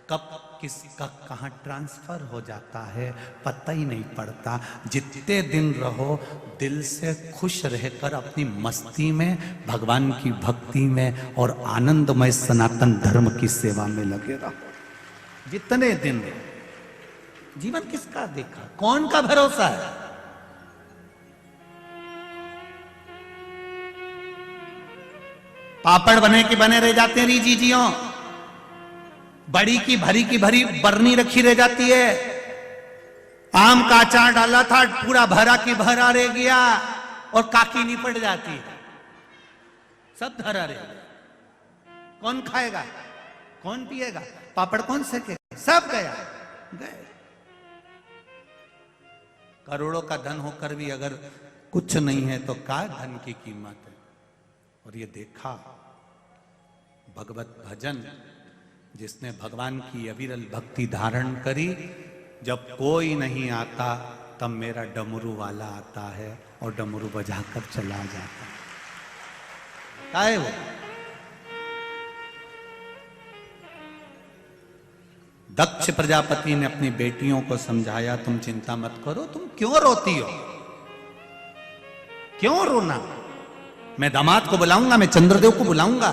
कब किसका कहां ट्रांसफर हो जाता है, पता ही नहीं पड़ता। जितने दिन रहो दिल से खुश रहकर अपनी मस्ती में, भगवान की भक्ति में और आनंदमय सनातन धर्म की सेवा में लगे रहो। जितने दिन, जीवन किसका देखा, कौन का भरोसा है? पापड़ बने के बने रह जाते हैं रीजीजियों, बड़ी की भरी बरनी रखी रह जाती है। आम का अचार डाला था, पूरा भरा की भरा रह गया और काकी नहीं पड़ जाती, सब धरा रह गया। कौन खाएगा, कौन पिएगा, पापड़ कौन सेकेगा, सब गया, गए। करोड़ों का धन होकर भी अगर कुछ नहीं है तो क्या धन की कीमत है। और ये देखा भगवत भजन, जिसने भगवान की अविरल भक्ति धारण करी, जब कोई नहीं आता तब मेरा डमरू वाला आता है और डमरू बजाकर चला जाता है। क्या है वो? दक्ष प्रजापति ने अपनी बेटियों को समझाया, तुम चिंता मत करो, तुम क्यों रोती हो, क्यों रोना? मैं दामाद को बुलाऊंगा, मैं चंद्रदेव को बुलाऊंगा।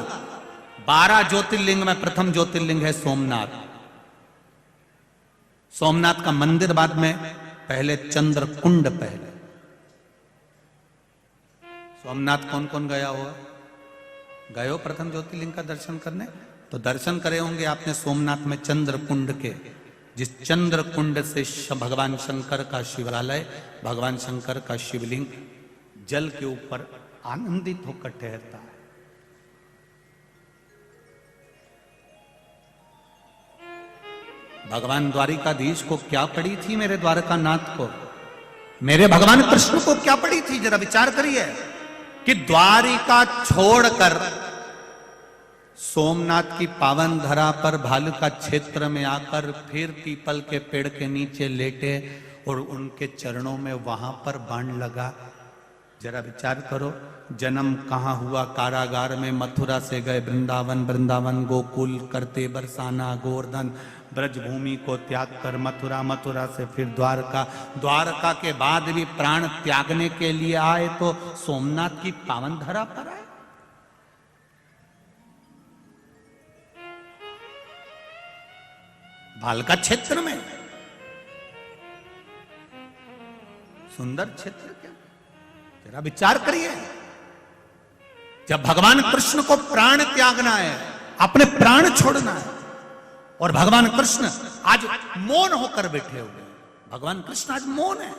12 ज्योतिर्लिंग में प्रथम ज्योतिर्लिंग है सोमनाथ। सोमनाथ का मंदिर बाद में, पहले चंद्र कुंड पहले। सोमनाथ कौन कौन गया हुआ? गए हो प्रथम ज्योतिर्लिंग का दर्शन करने? तो दर्शन करे होंगे आपने सोमनाथ में चंद्र कुंड के, जिस चंद्र कुंड से भगवान शंकर का शिवालय, भगवान शंकर का शिवलिंग जल के ऊपर आनंदित होकर ठहरता है। भगवान द्वारिकाधीश को क्या पड़ी थी मेरे द्वारकानाथ को, मेरे भगवान कृष्ण को क्या पड़ी थी? जरा विचार करिए कि द्वारिका छोड़कर सोमनाथ की पावन धरा पर भालुका क्षेत्र में आकर फिर पीपल के पेड़ के नीचे लेटे और उनके चरणों में वहां पर बाण लगा। जरा विचार करो, जन्म कहाँ हुआ? कारागार में। मथुरा से गए वृंदावन, वृंदावन गोकुल करते बरसाना गोवर्धन, ब्रजभूमि को त्याग कर मथुरा, मथुरा से फिर द्वारका, द्वारका के बाद भी प्राण त्यागने के लिए आए तो सोमनाथ की पावन धरा पर आए। भालका क्षेत्र में, सुंदर क्षेत्र क्या, जरा विचार करिए। जब भगवान कृष्ण को प्राण त्यागना है, अपने प्राण छोड़ना है, और भगवान कृष्ण आज मौन होकर बैठे हुए, भगवान कृष्ण आज मौन है।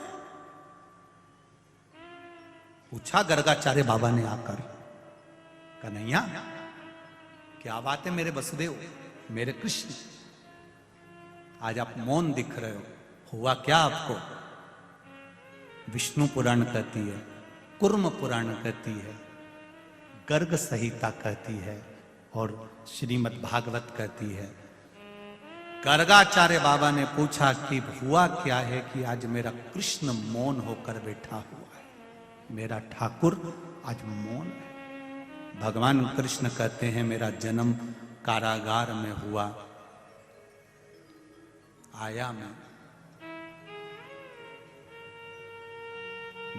पूछा गर्गाचार्य बाबा ने आकर, कन्हैया क्या बात है मेरे वसुदेव, मेरे कृष्ण, आज आप मौन दिख रहे हो, हुआ क्या आपको? विष्णु पुराण कहती है, कुर्म पुराण कहती है, गर्ग संहिता कहती है और श्रीमद् भागवत कहती है। गर्गाचार्य बाबा ने पूछा कि हुआ क्या है कि आज मेरा कृष्ण मौन होकर बैठा हुआ है, मेरा ठाकुर आज मौन है। भगवान कृष्ण कहते हैं मेरा जन्म कारागार में हुआ, आया मैं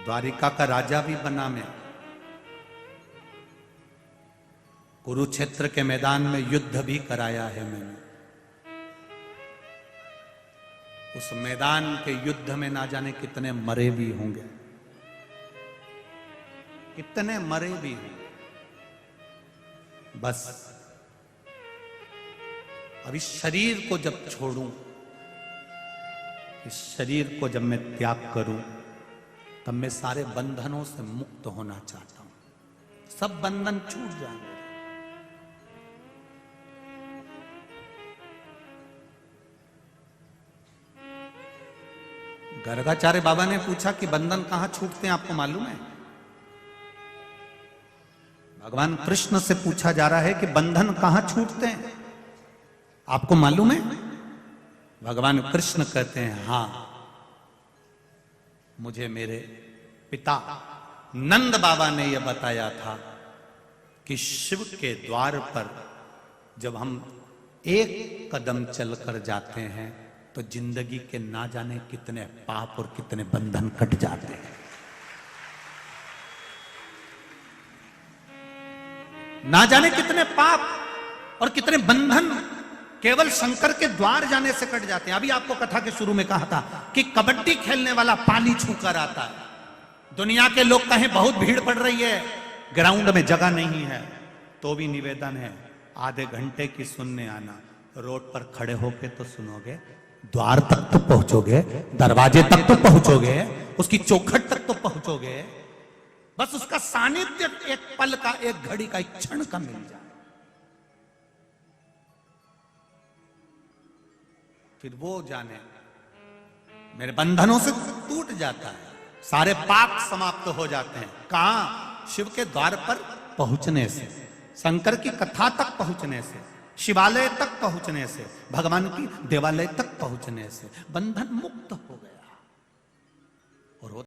द्वारिका का राजा भी बना मैं, कुरुक्षेत्र के मैदान में युद्ध भी कराया है मैंने। उस मैदान के युद्ध में ना जाने कितने मरे भी होंगे, कितने मरे भी होंगे। बस अब इस शरीर को जब छोड़ूं, इस शरीर को जब मैं त्याग करूं, तब मैं सारे बंधनों से मुक्त होना चाहता हूं, सब बंधन छूट जाएंगे। गर्गाचार्य बाबा ने पूछा कि बंधन कहां छूटते हैं, आपको मालूम है? भगवान कृष्ण से पूछा जा रहा है कि बंधन कहां छूटते हैं, आपको मालूम है? भगवान कृष्ण कहते हैं हां, मुझे मेरे पिता नंद बाबा ने यह बताया था कि शिव के द्वार पर जब हम एक कदम चलकर जाते हैं तो जिंदगी के ना जाने कितने पाप और कितने बंधन कट जाते हैं, ना जाने कितने पाप और कितने बंधन केवल शंकर के द्वार जाने से कट जाते हैं। अभी आपको कथा के शुरू में कहा था कि कबड्डी खेलने वाला पानी छूकर आता है, दुनिया के लोग कहें बहुत भीड़ पड़ रही है, ग्राउंड में जगह नहीं है, तो भी निवेदन है आधे घंटे की सुनने आना, रोड पर खड़े होके तो सुनोगे, द्वार तक तो पहुंचोगे, दरवाजे तक तो पहुंचोगे, उसकी चौखट तक तो पहुंचोगे, बस उसका सानिध्य एक पल का, एक घड़ी का, एक क्षण का मिल जाए, फिर वो जाने मेरे बंधनों से टूट जाता है, सारे पाप समाप्त हो जाते हैं। कहां? शिव के द्वार पर पहुंचने से, शंकर की कथा तक पहुंचने से, शिवालय तक पहुंचने से, भगवान की देवालय तक पहुंचने से बंधन मुक्त हो।